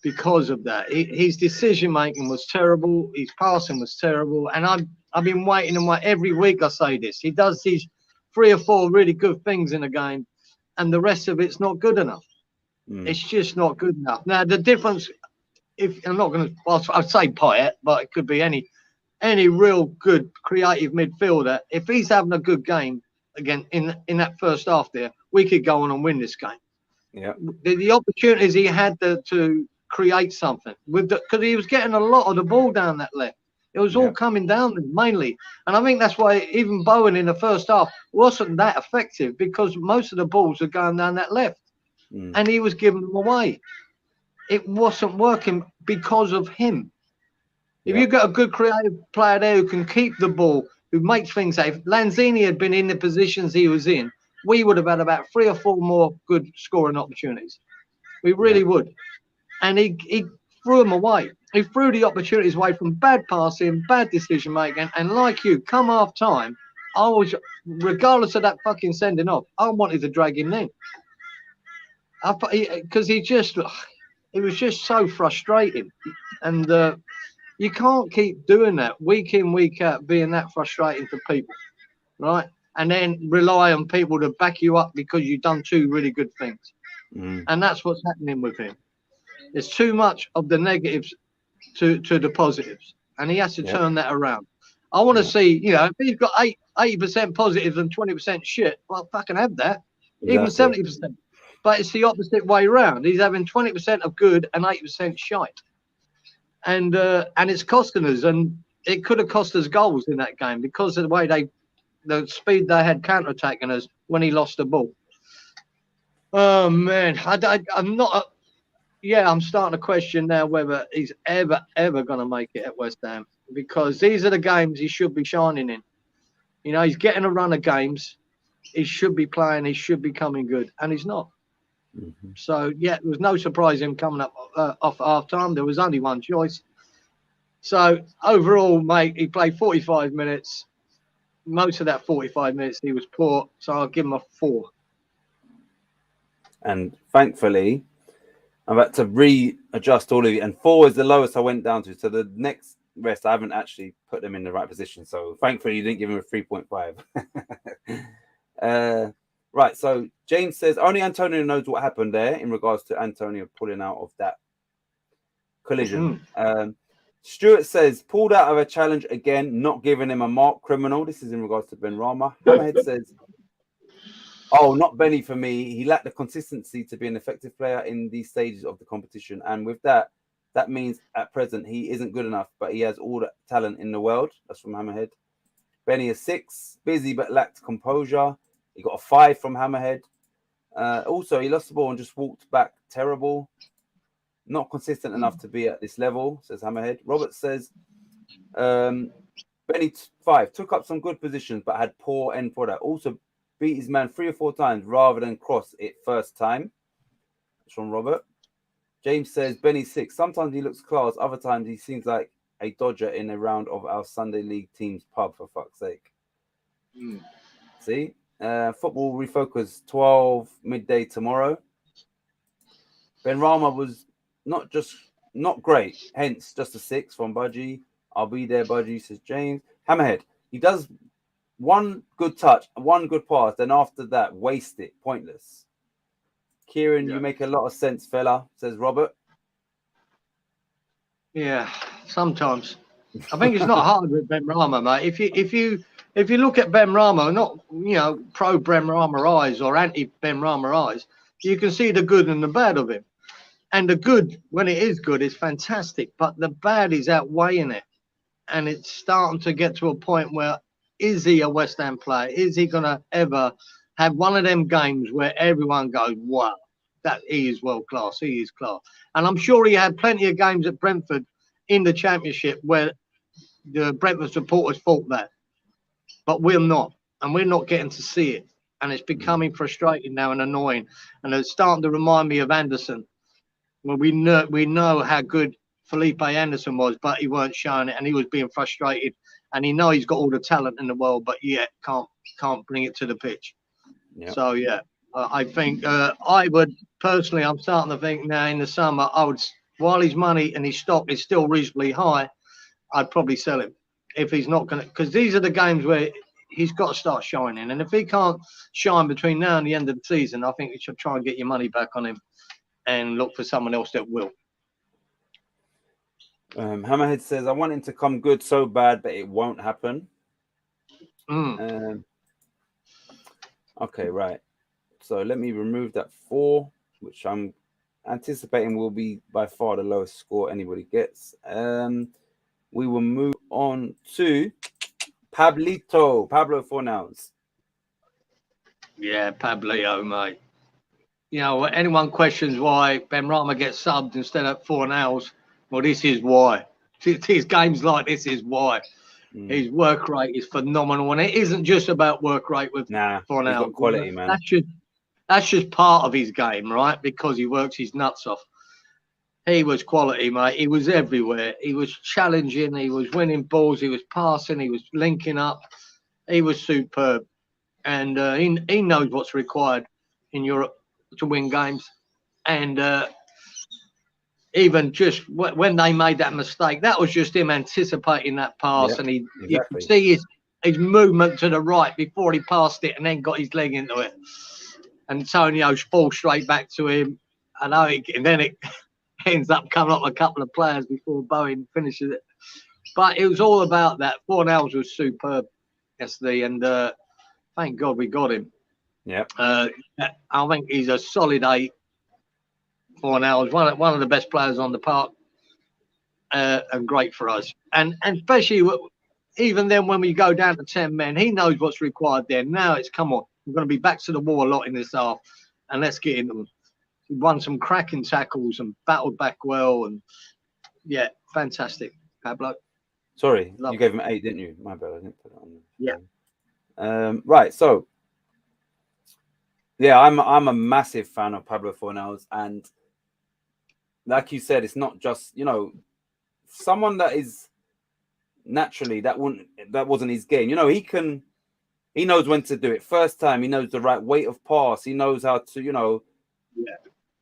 because of that. His decision making was terrible. His passing was terrible, and I've been waiting and waiting. Every week I say this. He does these 3 or 4 really good things in a game, and the rest of it's not good enough. It's just not good enough. Now the difference, if I'm not going to, well, I'd say Payet, but it could be any real good creative midfielder. If he's having a good game again in that first half, there we could go on and win this game. Yeah, the opportunities he had to create something with because he was getting a lot of the ball down that left. It was all coming down there mainly, and I think that's why even Bowen in the first half wasn't that effective, because most of the balls are going down that left, and he was giving them away. It wasn't working because of him. If you've got a good creative player there who can keep the ball, who makes things safe, Lanzini had been in the positions he was in, we would have had about 3 or 4 more good scoring opportunities. We really would. And he threw them away. He threw the opportunities away from bad passing, bad decision making. And like you, come half time, I was, regardless of that fucking sending off, I wanted to drag him in. Because it was just so frustrating. And you can't keep doing that week in, week out, being that frustrating to people, right? And then rely on people to back you up because you've done 2 really good things. And that's what's happening with him. There's too much of the negatives to the positives, and he has to turn that around. I want to see, if he's got 80% positives and 20% shit, well, fucking have that. Even 70%. But it's the opposite way around. He's having 20% of good and 80% shite. And it's costing us, and it could have cost us goals in that game because of the way the speed they had counter-attacking us when he lost the ball. Oh man, I'm not. I'm starting to question now whether he's ever going to make it at West Ham, because these are the games he should be shining in. He's getting a run of games. He should be playing. He should be coming good, and he's not. So, there was no surprise him coming up off half time. There was only one choice. So, overall, mate, he played 45 minutes. Most of that 45 minutes, he was poor. So, I'll give him a 4. And thankfully, I'm about to readjust all of you. And 4 is the lowest I went down to. So, the next rest, I haven't actually put them in the right position. So, thankfully, you didn't give him a 3.5. Right, so James says only Antonio knows what happened there in regards to Antonio pulling out of that collision. Stuart says pulled out of a challenge again, not giving him a mark, criminal. This is in regards to Ben Rama. Hammerhead says, not Benny for me. He lacked the consistency to be an effective player in these stages of the competition. And with that means at present he isn't good enough, but he has all the talent in the world. That's from Hammerhead. Benny is 6, busy but lacked composure. He got a 5 from Hammerhead. Also, he lost the ball and just walked back. Terrible. Not consistent enough to be at this level, says Hammerhead. Robert says, Benny 5, took up some good positions, but had poor end product. Also, beat his man 3 or 4 times rather than cross it first time. That's from Robert. James says, Benny 6, sometimes he looks class. Other times he seems like a dodger in a round of our Sunday League team's pub, for fuck's sake. See? Football refocus 12 midday tomorrow. Ben Rama was not great, hence just a 6 from Budgie. I'll be there, Budgie, says James. Hammerhead, he does one good touch, one good pass, then after that, waste it, pointless. Kieran, you make a lot of sense, fella, says Robert. Yeah, sometimes. I think it's not hard with Ben Rama, mate. If you look at Ben Rama, not pro Ben Rama eyes or anti Ben Rama eyes, You can see the good and the bad of him. And the good, when it is good, is fantastic. But the bad is outweighing it. And it's starting to get to a point where, is he a West Ham player? Is he going to ever have one of them games where everyone goes, wow, that he is world class, he is class. And I'm sure he had plenty of games at Brentford in the Championship where the Brentford supporters thought that. But we're not. And we're not getting to see it. And it's becoming frustrating now and annoying. And it's starting to remind me of Anderson. Well, we know how good Felipe Anderson was, but he weren't showing it, and he was being frustrated. And he know he's got all the talent in the world, but yet can't bring it to the pitch. Yeah. So yeah, I think I would personally. I'm starting to think now in the summer, I would, while his money and his stock is still reasonably high, I'd probably sell him if he's not going to, because these are the games where he's got to start shining. And if he can't shine between now and the end of the season, I think you should try and get your money back on him and look for someone else that will. Hammerhead says, I want him to come good so bad, but it won't happen. Okay, right. So let me remove that 4, which I'm anticipating will be by far the lowest score anybody gets. We will move on to Pablo Fornals. Yeah, Pablo, mate. You know, anyone questions why Benrahma gets subbed instead of Fornals, well, this is why. These games like this is why. His work rate is phenomenal, and it isn't just about work rate with Fornals. He's got quality, man. That's just part of his game, right? Because he works his nuts off. He was quality, mate. He was everywhere. He was challenging. He was winning balls. He was passing. He was linking up. He was superb, and he knows what's required in Europe to win games. And even just when they made that mistake, that was just him anticipating that pass. And you could see his movement to the right before he passed it and then got his leg into it. Antonio falls straight back to him. And then it ends up coming up a couple of players before Bowen finishes it. But it was all about that. Fornals was superb yesterday, and thank God we got him. Yeah. I think he's a solid 8. Fornals, one of the best players on the park, and great for us. And especially even then when we go down to 10 men, he knows what's required there. Now it's, come on, we're going to be back to the wall a lot in this half, and let's get into them. He won some cracking tackles and battled back well, and yeah, fantastic, Pablo. Sorry, you gave him 8, didn't you? My bad, I didn't put it on. Yeah. Right, so yeah, I'm a massive fan of Pablo Fornals, and like you said, it's not just, you know, someone that is naturally that wasn't his game. You know, he knows when to do it. First time, he knows the right weight of pass. He knows how to, you know,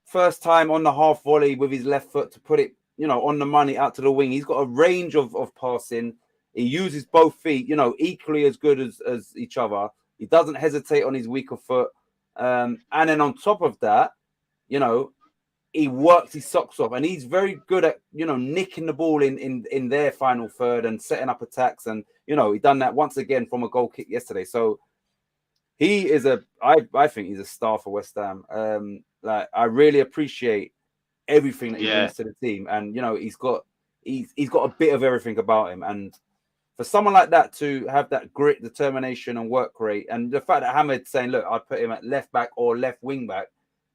first time on the half volley with his left foot to put it, you know, on the money out to the wing. He's got a range of passing. He uses both feet, you know, equally as good as each other. He doesn't hesitate on his weaker foot. And then on top of that, you know, he works his socks off, and he's very good at, you know, nicking the ball in their final third and setting up attacks. And, you know, he done that once again from a goal kick yesterday. So he is I think he's a star for West Ham. Like, I really appreciate everything that he brings to the team. And, you know, he's got a bit of everything about him. And for someone like that to have that grit, determination, and work rate, and the fact that Hamid's saying, look, I'd put him at left back or left wing back,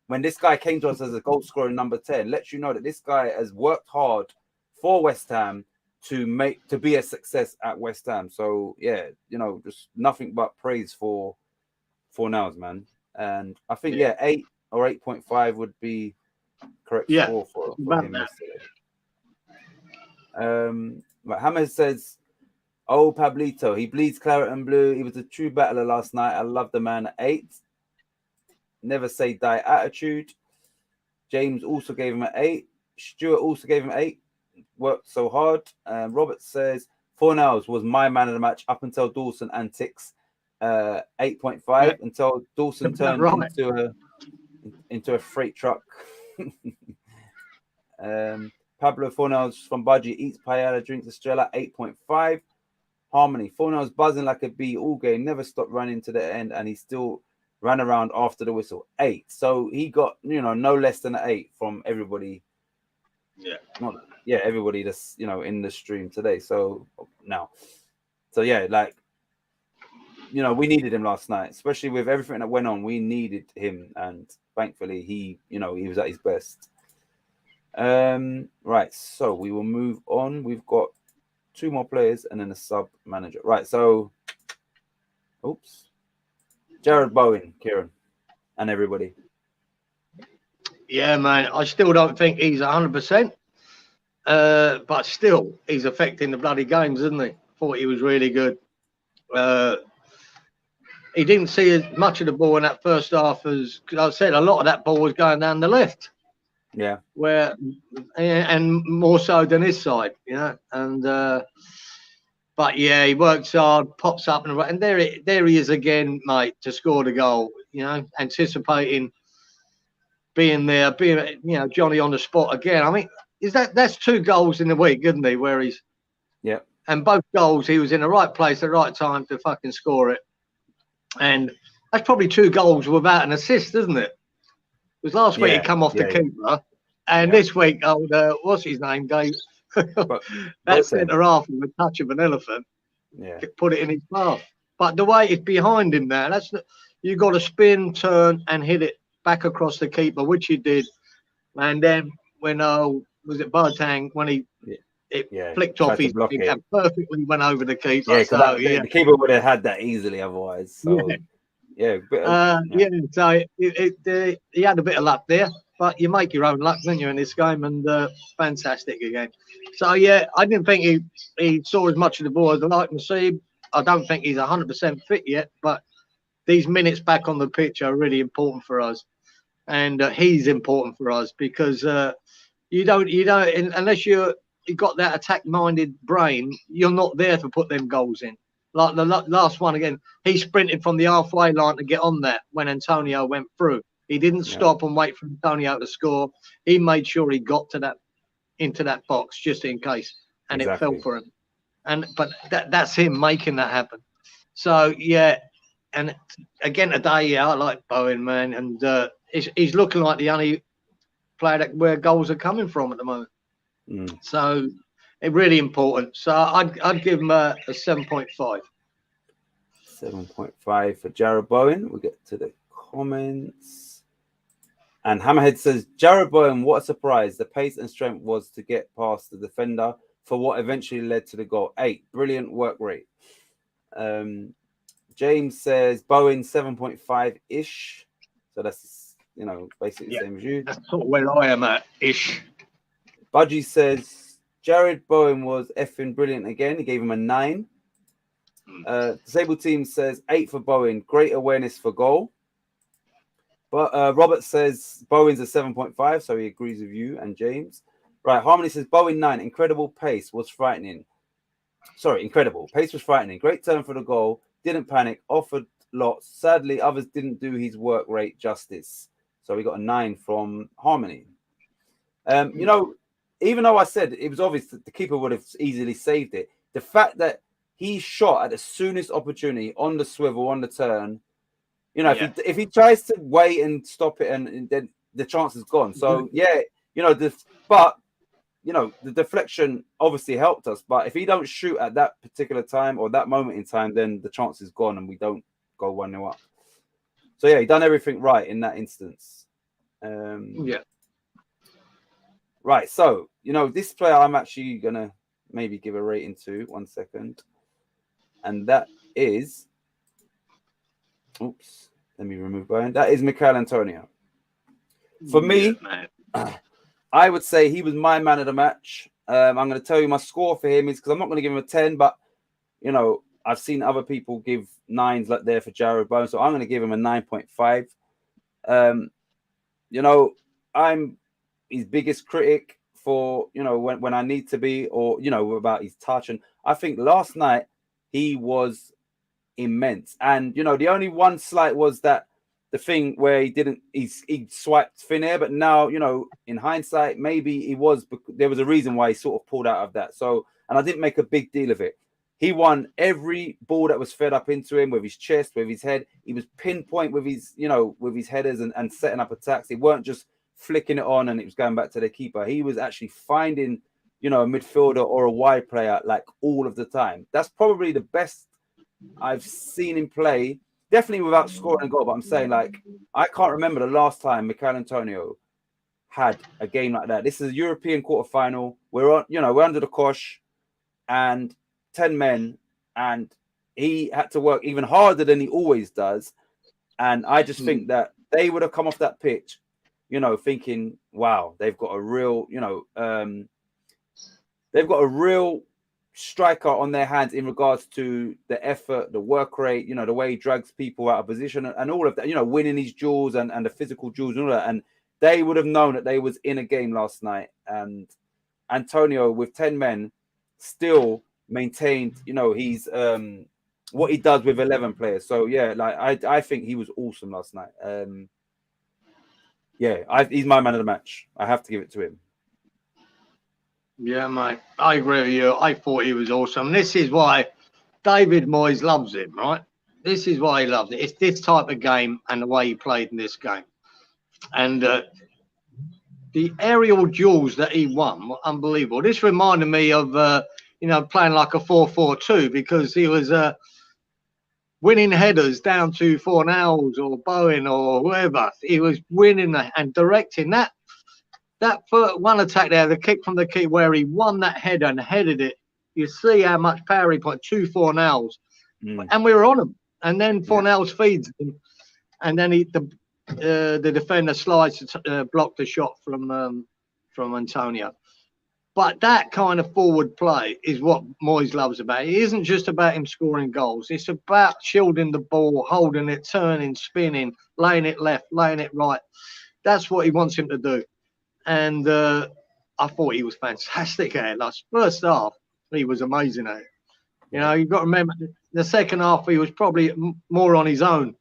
when this guy came to us as a goal scorer number 10, lets you know that this guy has worked hard for West Ham to be a success at West Ham. So yeah, you know, just nothing but praise for Fornals, man. And I think 8 or 8.5 would be correct score for him yesterday. But Hamid says, oh, Pablito, he bleeds claret and blue. He was a true battler last night. I love the man at 8. Never say die attitude. James also gave him an 8. Stuart also gave him 8. Worked so hard. Robert says Fornals was my man of the match up until Dawson antics. 8.5 until Dawson turned into a freight truck. Pablo Fornals from Budgie eats paella, drinks Estrella. 8.5. Harmony. Fornals buzzing like a bee all game. Never stopped running to the end, and he still ran around after the whistle. 8. So he got, no less than an 8 from everybody. Everybody that's, in the stream today. So now. So yeah, like, we needed him last night, especially with everything that went on. We needed him, and thankfully he was at his best. Right, so we will move on. We've got 2 more players and then a sub manager. Right, so Jared Bowen, Kieran, and everybody. Yeah, man. I still don't think he's 100%, but still, he's affecting the bloody games, isn't he? Thought he was really good. He didn't see as much of the ball in that first half as I said. A lot of that ball was going down the left. Yeah. And more so than his side, And but yeah, he works hard, pops up, and there he is again, mate, to score the goal. Anticipating being there, being Johnny on the spot again. I mean, that's 2 goals in the week, isn't he? Where he's and both goals he was in the right place at the right time to fucking score it. And that's probably 2 goals without an assist, isn't it? Because last week he come off the keeper, and this week, what's his name, Dave? That centre half with a touch of an elephant. Yeah, put it in his path. But the way it's behind him now, you got to spin, turn, and hit it back across the keeper, which he did. And then when was it Boateng when he flicked off his feet and perfectly went over the keeper. Yeah, so the keeper would have had that easily otherwise. So so he had a bit of luck there, but you make your own luck, don't you, in this game? And fantastic again. So yeah, I didn't think he saw as much of the ball as I'd like to see. I don't think he's 100% fit yet, but these minutes back on the pitch are really important for us, and he's important for us because you don't unless you got that attack-minded brain, you're not there to put them goals in. Like the last one again, he sprinted from the halfway line to get on that when Antonio went through. He didn't stop and wait for Antonio to score. He made sure he got into that box just in case, and it fell for him. But that's him making that happen. So yeah, and again today, I like Bowen, man, and he's looking like the only player where goals are coming from at the moment. So it's really important. So I'd give him a 7.5. 7.5 for Jared Bowen. We'll get to the comments. And Hammerhead says, Jared Bowen, what a surprise. The pace and strength was to get past the defender for what eventually led to the goal. 8. Brilliant work rate. James says Bowen 7.5-ish. So that's, basically the same as you. That's sort of where I am at, ish. Budgie says Jared Bowen was effing brilliant again. He gave him a 9. Disabled Team says 8 for Bowen. Great awareness for goal. But Robert says Bowen's a 7.5, so he agrees with you and James. Right, Harmony says Bowen 9. Incredible pace was frightening. Incredible. Pace was frightening. Great turn for the goal. Didn't panic. Offered lots. Sadly, others didn't do his work rate justice. So we got a 9 from Harmony. Even though I said it was obvious that the keeper would have easily saved it, the fact that he shot at the soonest opportunity on the swivel, on the turn, if he tries to wait and stop it, and then the chance is gone. So the deflection obviously helped us. But if he don't shoot at that particular time or that moment in time, then the chance is gone and we don't go 1-0 up. So he done everything right in that instance. Right, so, this player I'm actually going to maybe give a rating to. 1 second. And that is... Oops, let me remove Brian. That is Mikel Antonio. For me, I would say he was my man of the match. I'm going to tell you my score for him is because I'm not going to give him a 10, but, I've seen other people give 9s like there for Jared Bowen, so I'm going to give him a 9.5. I'm his biggest critic for, when I need to be, or, about his touch. And I think last night he was immense. And, the only one slight was that the thing where he swiped thin air, but now, in hindsight, maybe there was a reason why he sort of pulled out of that. So, and I didn't make a big deal of it. He won every ball that was fed up into him with his chest, with his head. He was pinpoint with his, with his headers and setting up attacks. He weren't just flicking it on and it was going back to the keeper. He was actually finding, a midfielder or a wide player like all of the time. That's probably the best I've seen him play. Definitely without scoring a goal, but I'm saying, like, I can't remember the last time Mikel Antonio had a game like that. This is a European quarterfinal. We're under the cosh and 10 men, and he had to work even harder than he always does. And I just think that they would have come off that pitch, thinking, wow, they've got a real, they've got a real striker on their hands in regards to the effort, the work rate, the way he drags people out of position and all of that, winning his duels and the physical duels and all that. And they would have known that they was in a game last night. And Antonio, with 10 men, still maintained, he's what he does with 11 players. So yeah, like I think he was awesome last night. He's my man of the match. I have to give it to him. Yeah, mate, I agree with you. I thought he was awesome. This is why David Moyes loves him, right? This is why he loves it. It's this type of game and the way he played in this game. And the aerial duels that he won were unbelievable. This reminded me of, playing like a 4-4-2 because he was winning headers down to Fornals or Bowen or whoever. He was winning and directing that. That one attack there, the kick from the key where he won that header and headed it. You see how much power he put, 2 Fornals. And we were on him. And then Fornals feeds him. And then the defender slides to block the shot from Antonio. But that kind of forward play is what Moyes loves about it. It isn't just about him scoring goals. It's about shielding the ball, holding it, turning, spinning, laying it left, laying it right. That's what he wants him to do. And I thought he was fantastic at it. Like, first half, he was amazing at it. You've got to remember, the second half, he was probably more on his own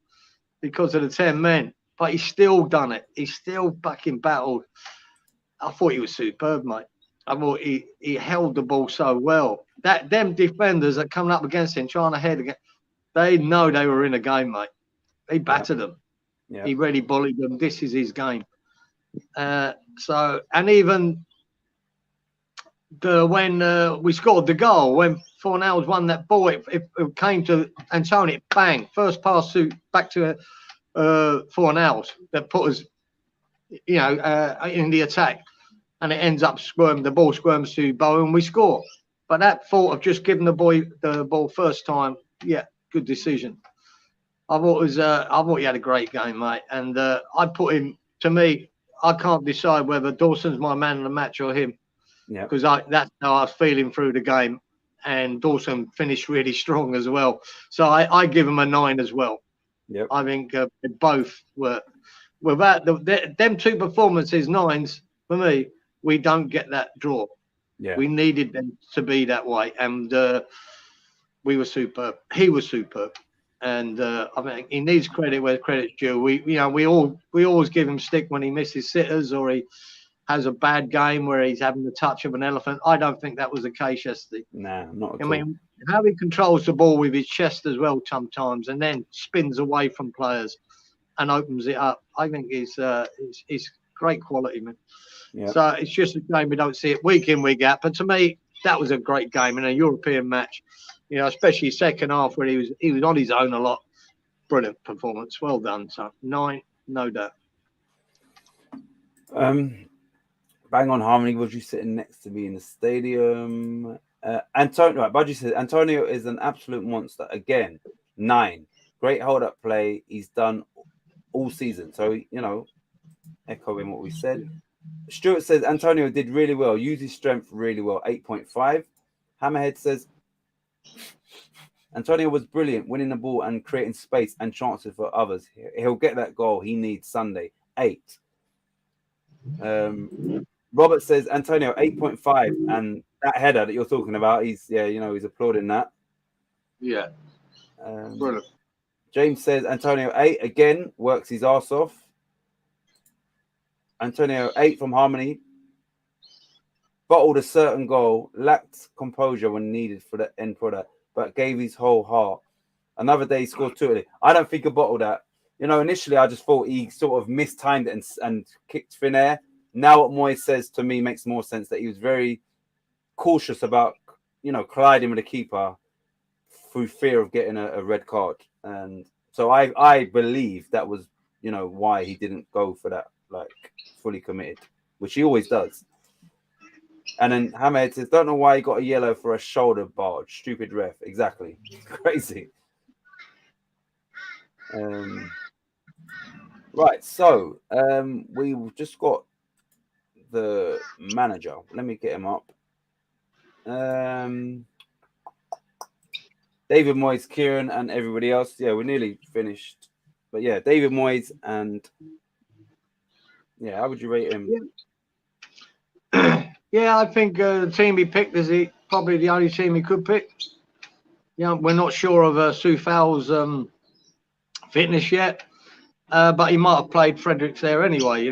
because of the 10 men. But he's still done it. He's still back in battle. I thought he was superb, mate. I thought he held the ball so well. Them defenders that coming up against him, trying to head again, they know they were in a game, mate. He battered them. Yeah. He really bullied them. This is his game. And even when we scored the goal, when Fornals won that ball, it came to Antonio, bang, first pass back to Fornals that put us, in the attack, and it ends up the ball squirms to Bowen, we score. But that thought of just giving the ball first time, good decision. I thought he had a great game, mate, and I put him. To me, I can't decide whether Dawson's my man of the match or him, because that's how I was feeling through the game, and Dawson finished really strong as well. So I give him a 9 as well. Yep. I think both were. Without them two performances, 9s for me, we don't get that draw. Yeah, we needed them to be that way, and we were superb. He was superb, and I mean, he needs credit where credit's due. We always give him stick when he misses sitters or he has a bad game where he's having the touch of an elephant. I don't think that was the case yesterday. Nah, not at all. I mean, how he controls the ball with his chest as well sometimes, and then spins away from players and opens it up. I think is great quality, man. Yep. So it's just a game we don't see it week in, week out. But to me, that was a great game in a European match. Especially second half where he was on his own a lot. Brilliant performance. Well done. So 9, no doubt. Bang on Harmony was you sitting next to me in the stadium. Antonio, right, Budgie says Antonio is an absolute monster. Again, 9. Great hold-up play. He's done all season. So, echoing what we said. Stuart says Antonio did really well. Used his strength really well. 8.5. Hammerhead says Antonio was brilliant, winning the ball and creating space and chances for others. He'll get that goal he needs Sunday. 8. Robert says Antonio 8.5, and that header that you're talking about, he's applauding that. Yeah. Brilliant. James says Antonio 8 again, works his arse off. Antonio 8 from Harmony. Bottled a certain goal, lacked composure when needed for the end product. but gave his whole heart. Another day he scored 2. I don't think a bottle that. Initially I just thought he sort of mistimed it and kicked thin air. Now what Moyes says to me makes more sense, that he was very cautious about, colliding with the keeper through fear of getting a red card. And so I believe that was, why he didn't go for that, like, fully committed, which he always does. And then Hamid says, don't know why he got a yellow for a shoulder barge. Stupid ref. Exactly. Crazy. Right, so we've just got the manager. Let me get him up. David Moyes, Kieran, and everybody else. Yeah, we're nearly finished. But yeah, David Moyes, and yeah, how would you rate him? Yeah, I think the team he picked is probably the only team he could pick. We're not sure of Soufal's fitness yet, but he might have played Fredericks there anyway,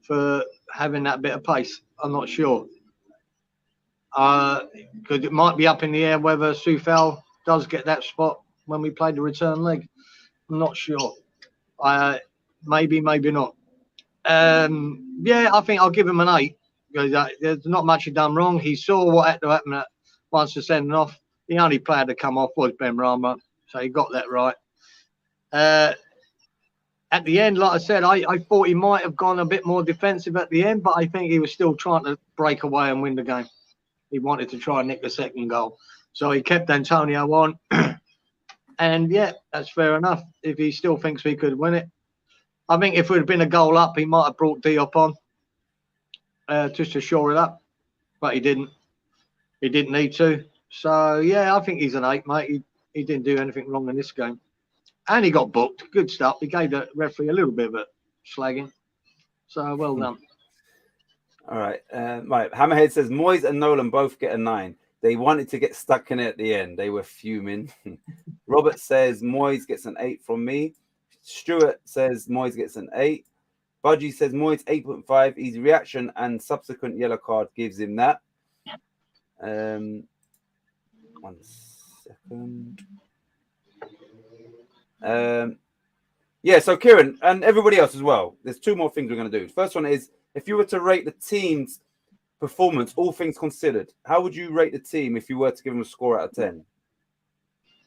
for having that bit of pace. I'm not sure. Because it might be up in the air whether Soufal does get that spot when we play the return leg. I'm not sure. Maybe not. Yeah, I think I'll give him an 8. Because there's not much he done wrong. He saw what had to happen once the sending off. The only player to come off was Ben Rama, so he got that right. At the end, like I said, I thought he might have gone a bit more defensive at the end, but I think he was still trying to break away and win the game. He wanted to try and nick the second goal. So he kept Antonio on. And yeah, that's fair enough if he still thinks we could win it. I think if it had been a goal up, he might have brought Diop on. Just to shore it up, but he didn't. He didn't need to. So yeah, I think he's an 8, mate. He didn't do anything wrong in this game, and he got booked. Good stuff. He gave the referee a little bit of a slagging. So well done. All right, right. Hammerhead says Moyes and Nolan both get a 9. They wanted to get stuck in it at the end. They were fuming. Robert says Moyes gets an 8 from me. Stuart says Moyes gets an 8. Budgie says Moyes 8.5. His reaction and subsequent yellow card gives him that. 1 second. Yeah, so Kieran and everybody else as well. There's 2 more things we're going to do. First one is, if you were to rate the team's performance, all things considered, how would you rate the team if you were to give them a score out of 10?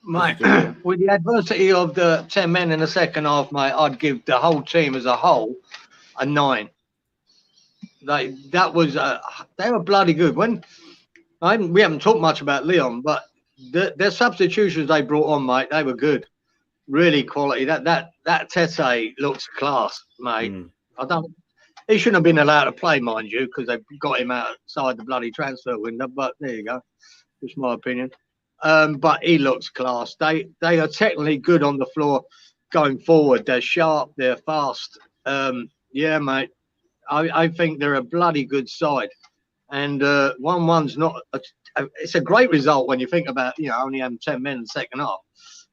Mate, with the adversity of the 10 men in the second half, mate, I'd give the whole team as a whole a 9. They were bloody good. We haven't talked much about Lyon, but their substitutions they brought on, mate, they were good, really quality. That Tete looks class, mate. He shouldn't have been allowed to play, mind you, because they got him outside the bloody transfer window. But there you go, just my opinion. But he looks class. They are technically good on the floor going forward. They're sharp. They're fast. Yeah, mate. I think they're a bloody good side. And 1-1's not. It's a great result when you think about only having 10 men in the second half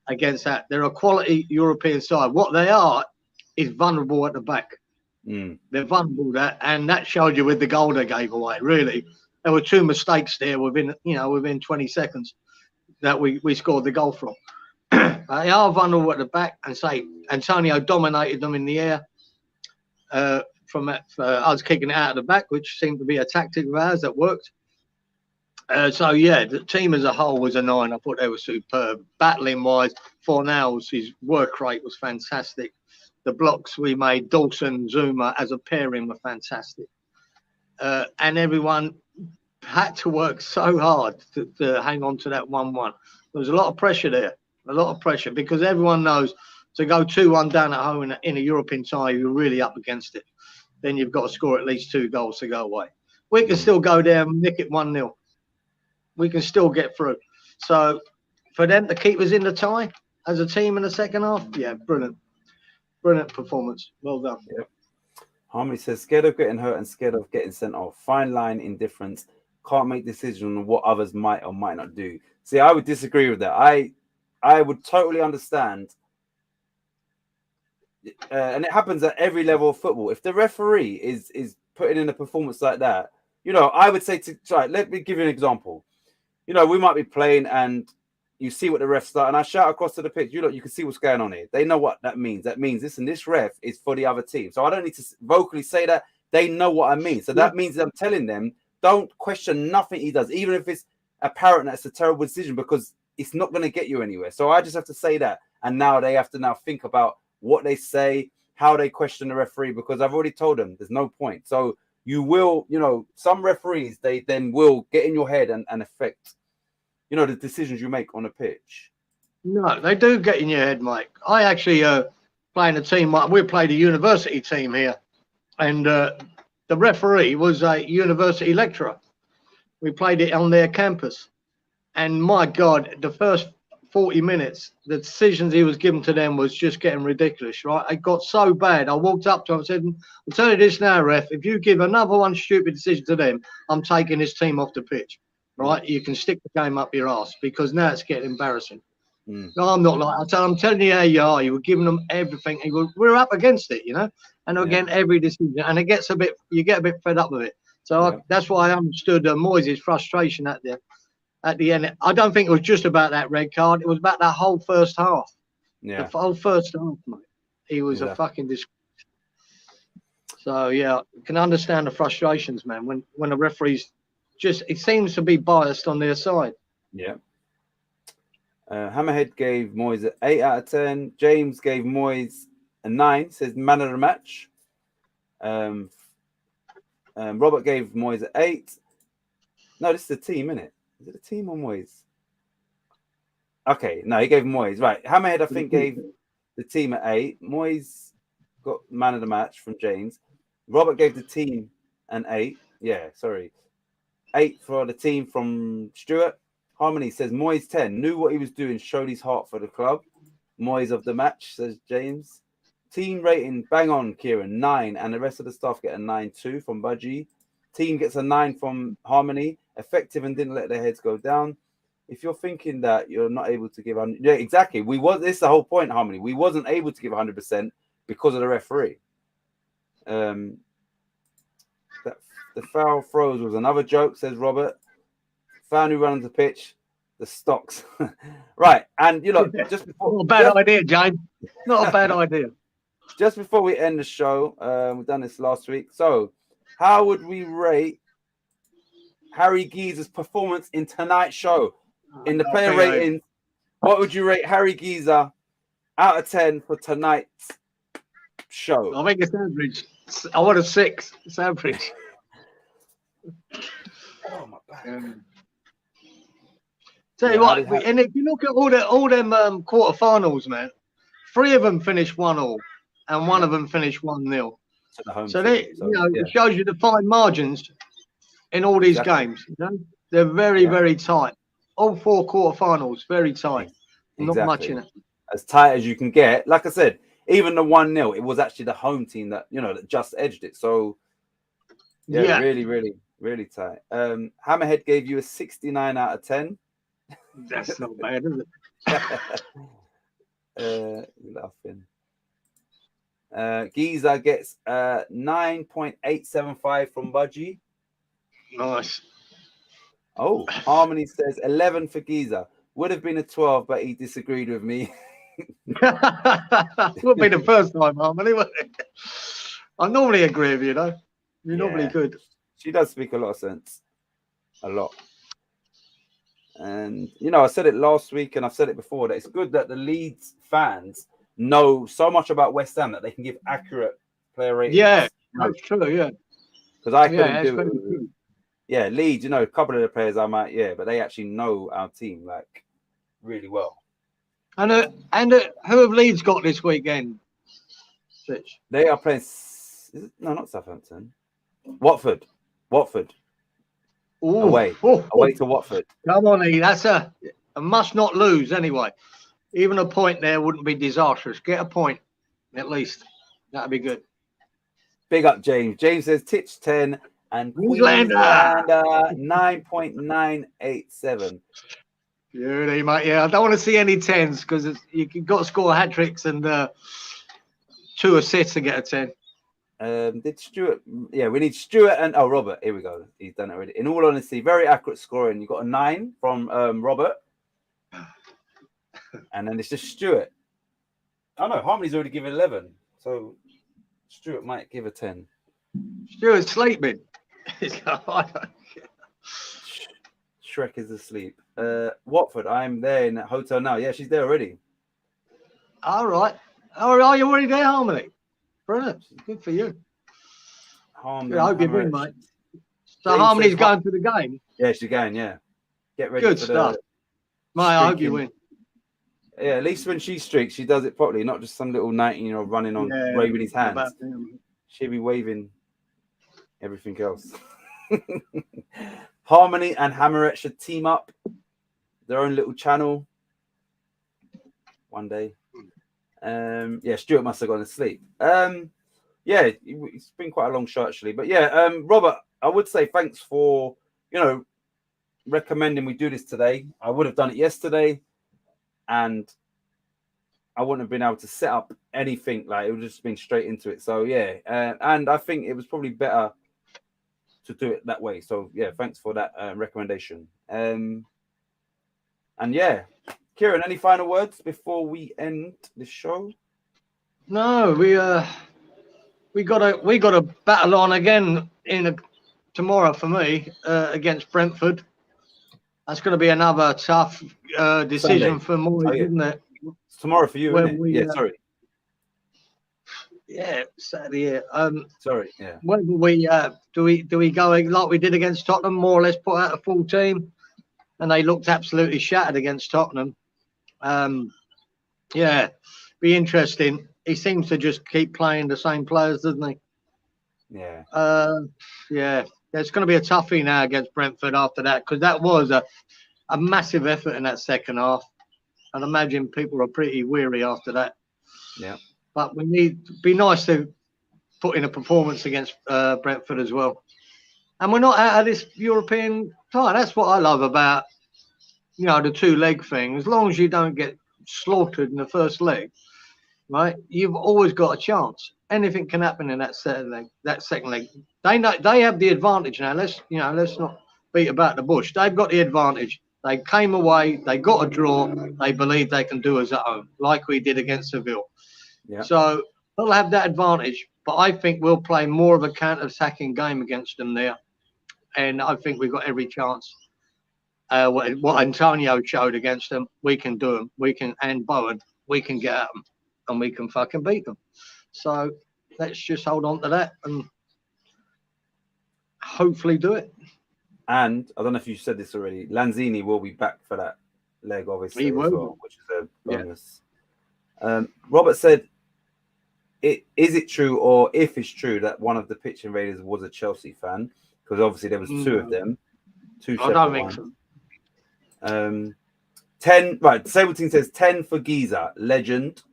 against that. They're a quality European side. What they are is vulnerable at the back. They're vulnerable and that showed you with the goal they gave away. Really, there were 2 mistakes there within 20 seconds that we scored the goal from. They are vulnerable at the back, and say Antonio dominated them in the air from us kicking it out of the back, which seemed to be a tactic of ours that worked. So yeah, the team as a whole was a 9. I thought they were superb. Battling wise, Fornals, his work rate was fantastic. The blocks we made, Dawson, Zuma as a pairing were fantastic. And everyone had to work so hard to hang on to that 1-1. There was a lot of pressure there, because everyone knows to go 2-1 down at home in a European tie, you're really up against it. Then you've got to score at least 2 goals to go away. We can still go there and nick it 1-0. We can still get through. So for them to keep us in the tie as a team in the second half, yeah, brilliant. Brilliant performance. Well done. Yeah. Harmony says, scared of getting hurt and scared of getting sent off. Fine line, indifference. Can't make decisions on what others might or might not do. See, I would disagree with that. I would totally understand. And it happens at every level of football. If the referee is putting in a performance like that, I would say let me give you an example. We might be playing and you see what the refs start, and I shout across to the pitch. You can see what's going on here. They know what that means. That means this ref is for the other team. So I don't need to vocally say that. They know what I mean. So that means I'm telling them, don't question nothing he does, even if it's apparent that's a terrible decision, because it's not going to get you anywhere. So I just have to say that. And now they have to think about what they say, how they question the referee, because I've already told them there's no point. So you will, some referees, they then will get in your head and affect, the decisions you make on a pitch. No, they do get in your head, Mike. I actually playing a team. We played a university team here, and the referee was a university lecturer. We played it on their campus, and my God, the first 40 minutes, the decisions he was giving to them was just getting ridiculous, right? It got so bad. I walked up to him and said, I'll tell you this now, ref, if you give another one stupid decision to them, I'm taking this team off the pitch, right? You can stick the game up your ass, because now it's getting embarrassing. No, I'm not like I'm telling you how you are. You were giving them everything. We're up against it, and again, every decision, and you get a bit fed up with it. So that's why I understood Moyes' frustration at the end. I don't think it was just about that red card. It was about that whole first half. Yeah, the whole first half, mate. He was a fucking disgrace. So yeah, you can understand the frustrations, man. When the referees it seems to be biased on their side. Yeah. Hammerhead gave Moyes an 8 out of 10. James gave Moyes a 9. Says man of the match. Robert gave Moyes an 8. No, this is a team, isn't it? Is it a team or Moyes? Okay, no, he gave Moyes. Right. Hammerhead, I think, gave the team an 8. Moyes got man of the match from James. Robert gave the team an 8. Yeah, sorry. 8 for the team from Stuart. Harmony says Moyes 10. Knew what he was doing, showed his heart for the club. Moyes of the match, says James. Team rating, bang on, Kieran, 9. And the rest of the staff get a 9 too from Budgie. Team gets a 9 from Harmony. Effective and didn't let their heads go down. If you're thinking that you're not able to give 100%, yeah, exactly. This is the whole point, Harmony. We wasn't able to give 100% because of the referee. The foul throws was another joke, says Robert. Fan who runs the pitch, the stocks. Right. And just before not a bad idea, James. Not a bad idea. Just before we end the show, we've done this last week. So how would we rate Harry Geezer's performance in tonight's show? In the player rating, what would you rate Harry Geezer out of 10 for tonight's show? I think it's average. I want a 6. It's average. Oh my back. Tell you what, and if you look at all them quarterfinals, man, 3 of them finished 1-1, and 1 of them finished 1-0. So it shows you the fine margins in all these games. They're very, very tight. All 4 quarterfinals, very tight. Not much in it. As tight as you can get. Like I said, even the 1-0, it was actually the home team that that just edged it. So really, really, really tight. Hammerhead gave you a 69 out of 10. That's not bad, is it? Laughing. Geezer gets 9.875 from Budgie. Nice. Oh, Harmony says 11 for Geezer. Would have been a 12, but he disagreed with me. Would be the first time, Harmony, wouldn't it? I normally agree with you, though. You're normally good. She does speak a lot of sense. A lot. And, I said it last week and I've said it before, that it's good that the Leeds fans know so much about West Ham that they can give accurate player ratings. Yeah, that's true, yeah. Because I couldn't do it. Yeah, Leeds, a couple of the players I might, but they actually know our team, like, really well. And who have Leeds got this weekend? Fitch? They are playing, no, not Southampton. Watford. Ooh. Away to Watford. Come on, E. That's a must not lose anyway. Even a point there wouldn't be disastrous. Get a point, at least. That'd be good. Big up, James. James says Titch 10 and Queenslander 9.987. Beauty, mate. Yeah, I don't want to see any 10s because you've got to score hat tricks and 2 assists to get a 10. Did Stuart? Yeah, we need Stuart and Robert. Here we go. He's done it already. In all honesty, very accurate scoring. You got a 9 from Robert. And then it's just Stuart. Oh no, Harmony's already given 11. So Stuart might give a 10. Stuart's sleeping. Shrek is asleep. Watford, I'm there in that hotel now. Yeah, she's there already. All right. Oh, are you already there, Harmony? Brilliant. Good for you. Harmony, Good, I hope you win, mate. So James Harmony's says, going to the game. yeah, she's going, yeah. Get ready Good for stuff. Mate, I hope you win. Yeah, at least when she streaks, she does it properly, not just some little 19-year-old running on, waving his hands. She'll be waving everything else. Harmony and Hammerette should team up, their own little channel one day. Yeah, Stuart must have gone to sleep. Yeah, it's been quite a long show actually, but yeah, Robert, I would say thanks for recommending we do this today. I would have done it yesterday, and I wouldn't have been able to set up anything. Like, it would have just been straight into it. So yeah, and I think it was probably better to do it that way. So yeah, thanks for that recommendation. And yeah, Kieran, any final words before we end the show? No, we got a battle on again tomorrow for me against Brentford. That's going to be another tough decision Sunday. for Moyes, isn't it? It's tomorrow for you, isn't it? Yeah, sorry. Yeah, Saturday. Yeah. Sorry, yeah. Whether we do we go like we did against Tottenham, more or less put out a full team, and they looked absolutely shattered against Tottenham. Yeah, be interesting. He seems to just keep playing the same players, doesn't he? Yeah. Yeah. It's going to be a toughie now against Brentford after that, because that was a massive effort in that second half. I'd imagine people are pretty weary after that. Yeah. But be nice to put in a performance against Brentford as well. And we're not out of this European tie. That's what I love about, the 2-leg thing. As long as you don't get slaughtered in the first leg, right? You've always got a chance. Anything can happen in that second leg. They know they have the advantage now. Let's not beat about the bush. They've got the advantage. They came away. They got a draw. They believe they can do us at home, like we did against Seville. Yeah. So they'll have that advantage. But I think we'll play more of a counter-attacking game against them there, and I think we've got every chance. What Antonio showed against them, we can do them. We can, and Bowen, we can get at them, and we can fucking beat them. So let's just hold on to that and hopefully do it. And I don't know if you said this already, Lanzini will be back for that leg, obviously, He will. as well, which is a bonus. Yeah. Robert said, is it true, or if it's true, that one of the pitch invaders was a Chelsea fan? Because obviously there was two of them. I don't think so. 10, right, Sableton says 10 for Giza, legend.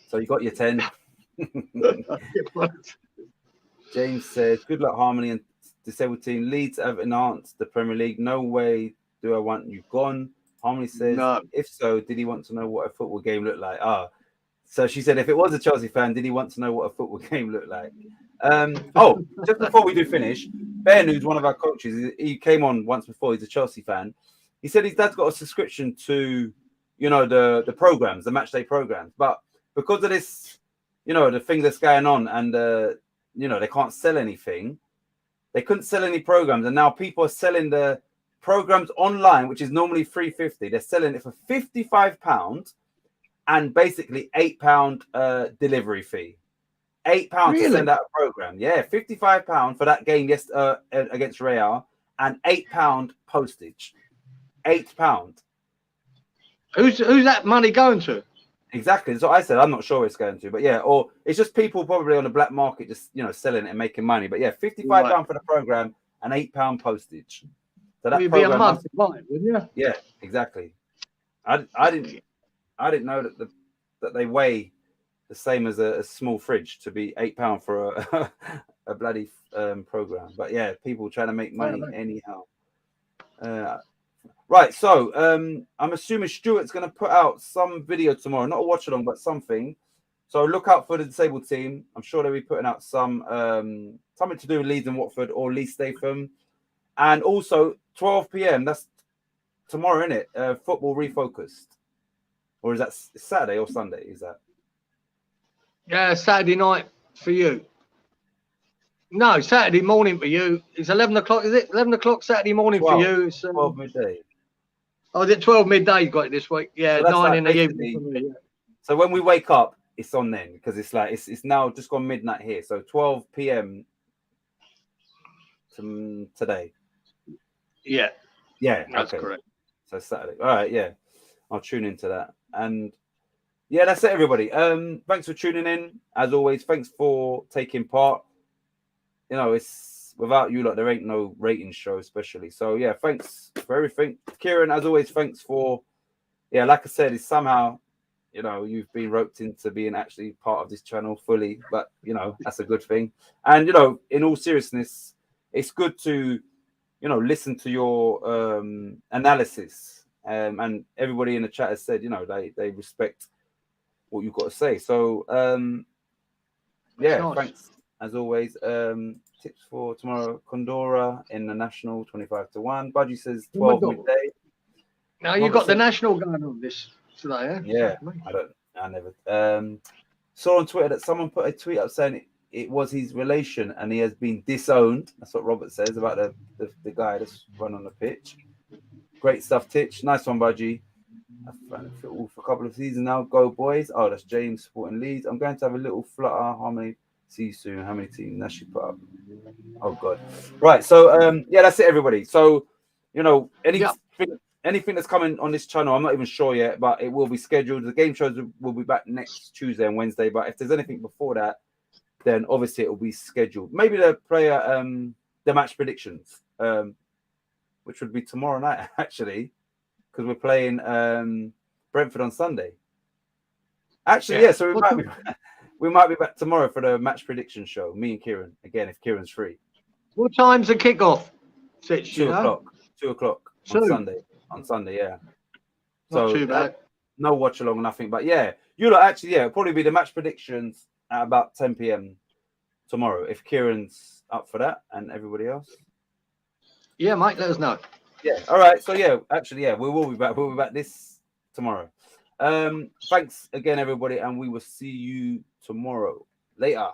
So you got your 10. James says, good luck, Harmony and Disabled Team. Leeds have enhanced the Premier League. No way do I want you gone. Harmony says, no. If so, did he want to know what a football game looked like? So she said, if it was a Chelsea fan, did he want to know what a football game looked like? Just before we do finish, Bear News, one of our coaches, he came on once before. He's a Chelsea fan. He said his dad's got a subscription to, the programs, the match day programs. But because of this, the thing that's going on, and they can't sell anything. They couldn't sell any programs, and now people are selling the programs online, which is normally $3.50. They're selling it for £55 and basically £8 delivery fee. £8 to send out a program. Yeah, £55 for that game against Real, and £8 postage. £8. Who's that money going to? Exactly. So I said, I'm not sure where it's going to, but yeah, or it's just people probably on the black market just selling it and making money. But yeah, £55 for the program and £8 postage. So that you'd be a month to buy it, wouldn't you? Yeah, exactly. I didn't know that they weigh the same as a small fridge to be £8 for a bloody program. But yeah, people trying to make money anyhow. Right, so I'm assuming Stuart's going to put out some video tomorrow, not a watch along, but something. So look out for the Disabled Team. I'm sure they'll be putting out some something to do with Leeds and Watford or Lee Statham. And also 12 p.m. That's tomorrow, isn't it? Football Refocused. or is that Saturday or Sunday? Is that? Yeah, Saturday night for you. No, Saturday morning for you. It's 11 o'clock, is it? 11 o'clock Saturday morning 12, for you. It's, 12 midday. Oh, is it 12 midday you got it this week? Yeah, So that's 9 like in the evening for me. Yeah. So when we wake up, it's on then because it's like it's now just gone midnight here. So 12 p.m. Today. Yeah, Yeah, that's okay. correct. So Saturday. All right, yeah. I'll tune into that. And yeah, that's it, everybody. Thanks for tuning in. As always, thanks for taking part. You know, it's without you, like there ain't no rating show, especially. So yeah, thanks for everything. Kieran, as always, thanks for like I said, it's somehow, you know, you've been roped into being actually part of this channel fully, but you know, that's a good thing. And you know, in all seriousness, it's good to, you know, listen to your analysis. And everybody in the chat has said, you know, they respect what you've got to say. So Nice. thanks as always. Tips for tomorrow: Condora in the national 25-1. Budgie says 12 midday. Now you got the national going on this today, eh? Yeah, I never saw on Twitter that someone put a tweet up saying it was his relation and he has been disowned. That's what Robert says about the guy that's run on the pitch. Great stuff, Titch. Nice one, Budgie. I've found it for a couple of seasons now. Go boys. Oh, that's James supporting Leeds. I'm going to have a little flutter. How many? See you soon. How many teams that she put up? Oh god. Right. So that's it, everybody. So you know, anything that's coming on this channel, I'm not even sure yet, but it will be scheduled. The game shows will be back next Tuesday and Wednesday. But if there's anything before that, then obviously it will be scheduled. Maybe the match predictions, which would be tomorrow night actually, because we're playing Brentford on Sunday. Actually, yeah. So we might be back tomorrow for the match prediction show. Me and Kieran again, if Kieran's free. What time's the kickoff? 2 o'clock. 2 o'clock on Sunday. On Sunday, yeah. Not too bad. No watch along, nothing. But yeah, you lot actually, it'll probably be the match predictions at about 10 p.m. tomorrow. If Kieran's up for that and everybody else. Yeah, mate, let us know. Yeah. All right. So yeah, actually, yeah, we will be back. We'll be back this tomorrow. Thanks again, everybody, and we will see you tomorrow. Later.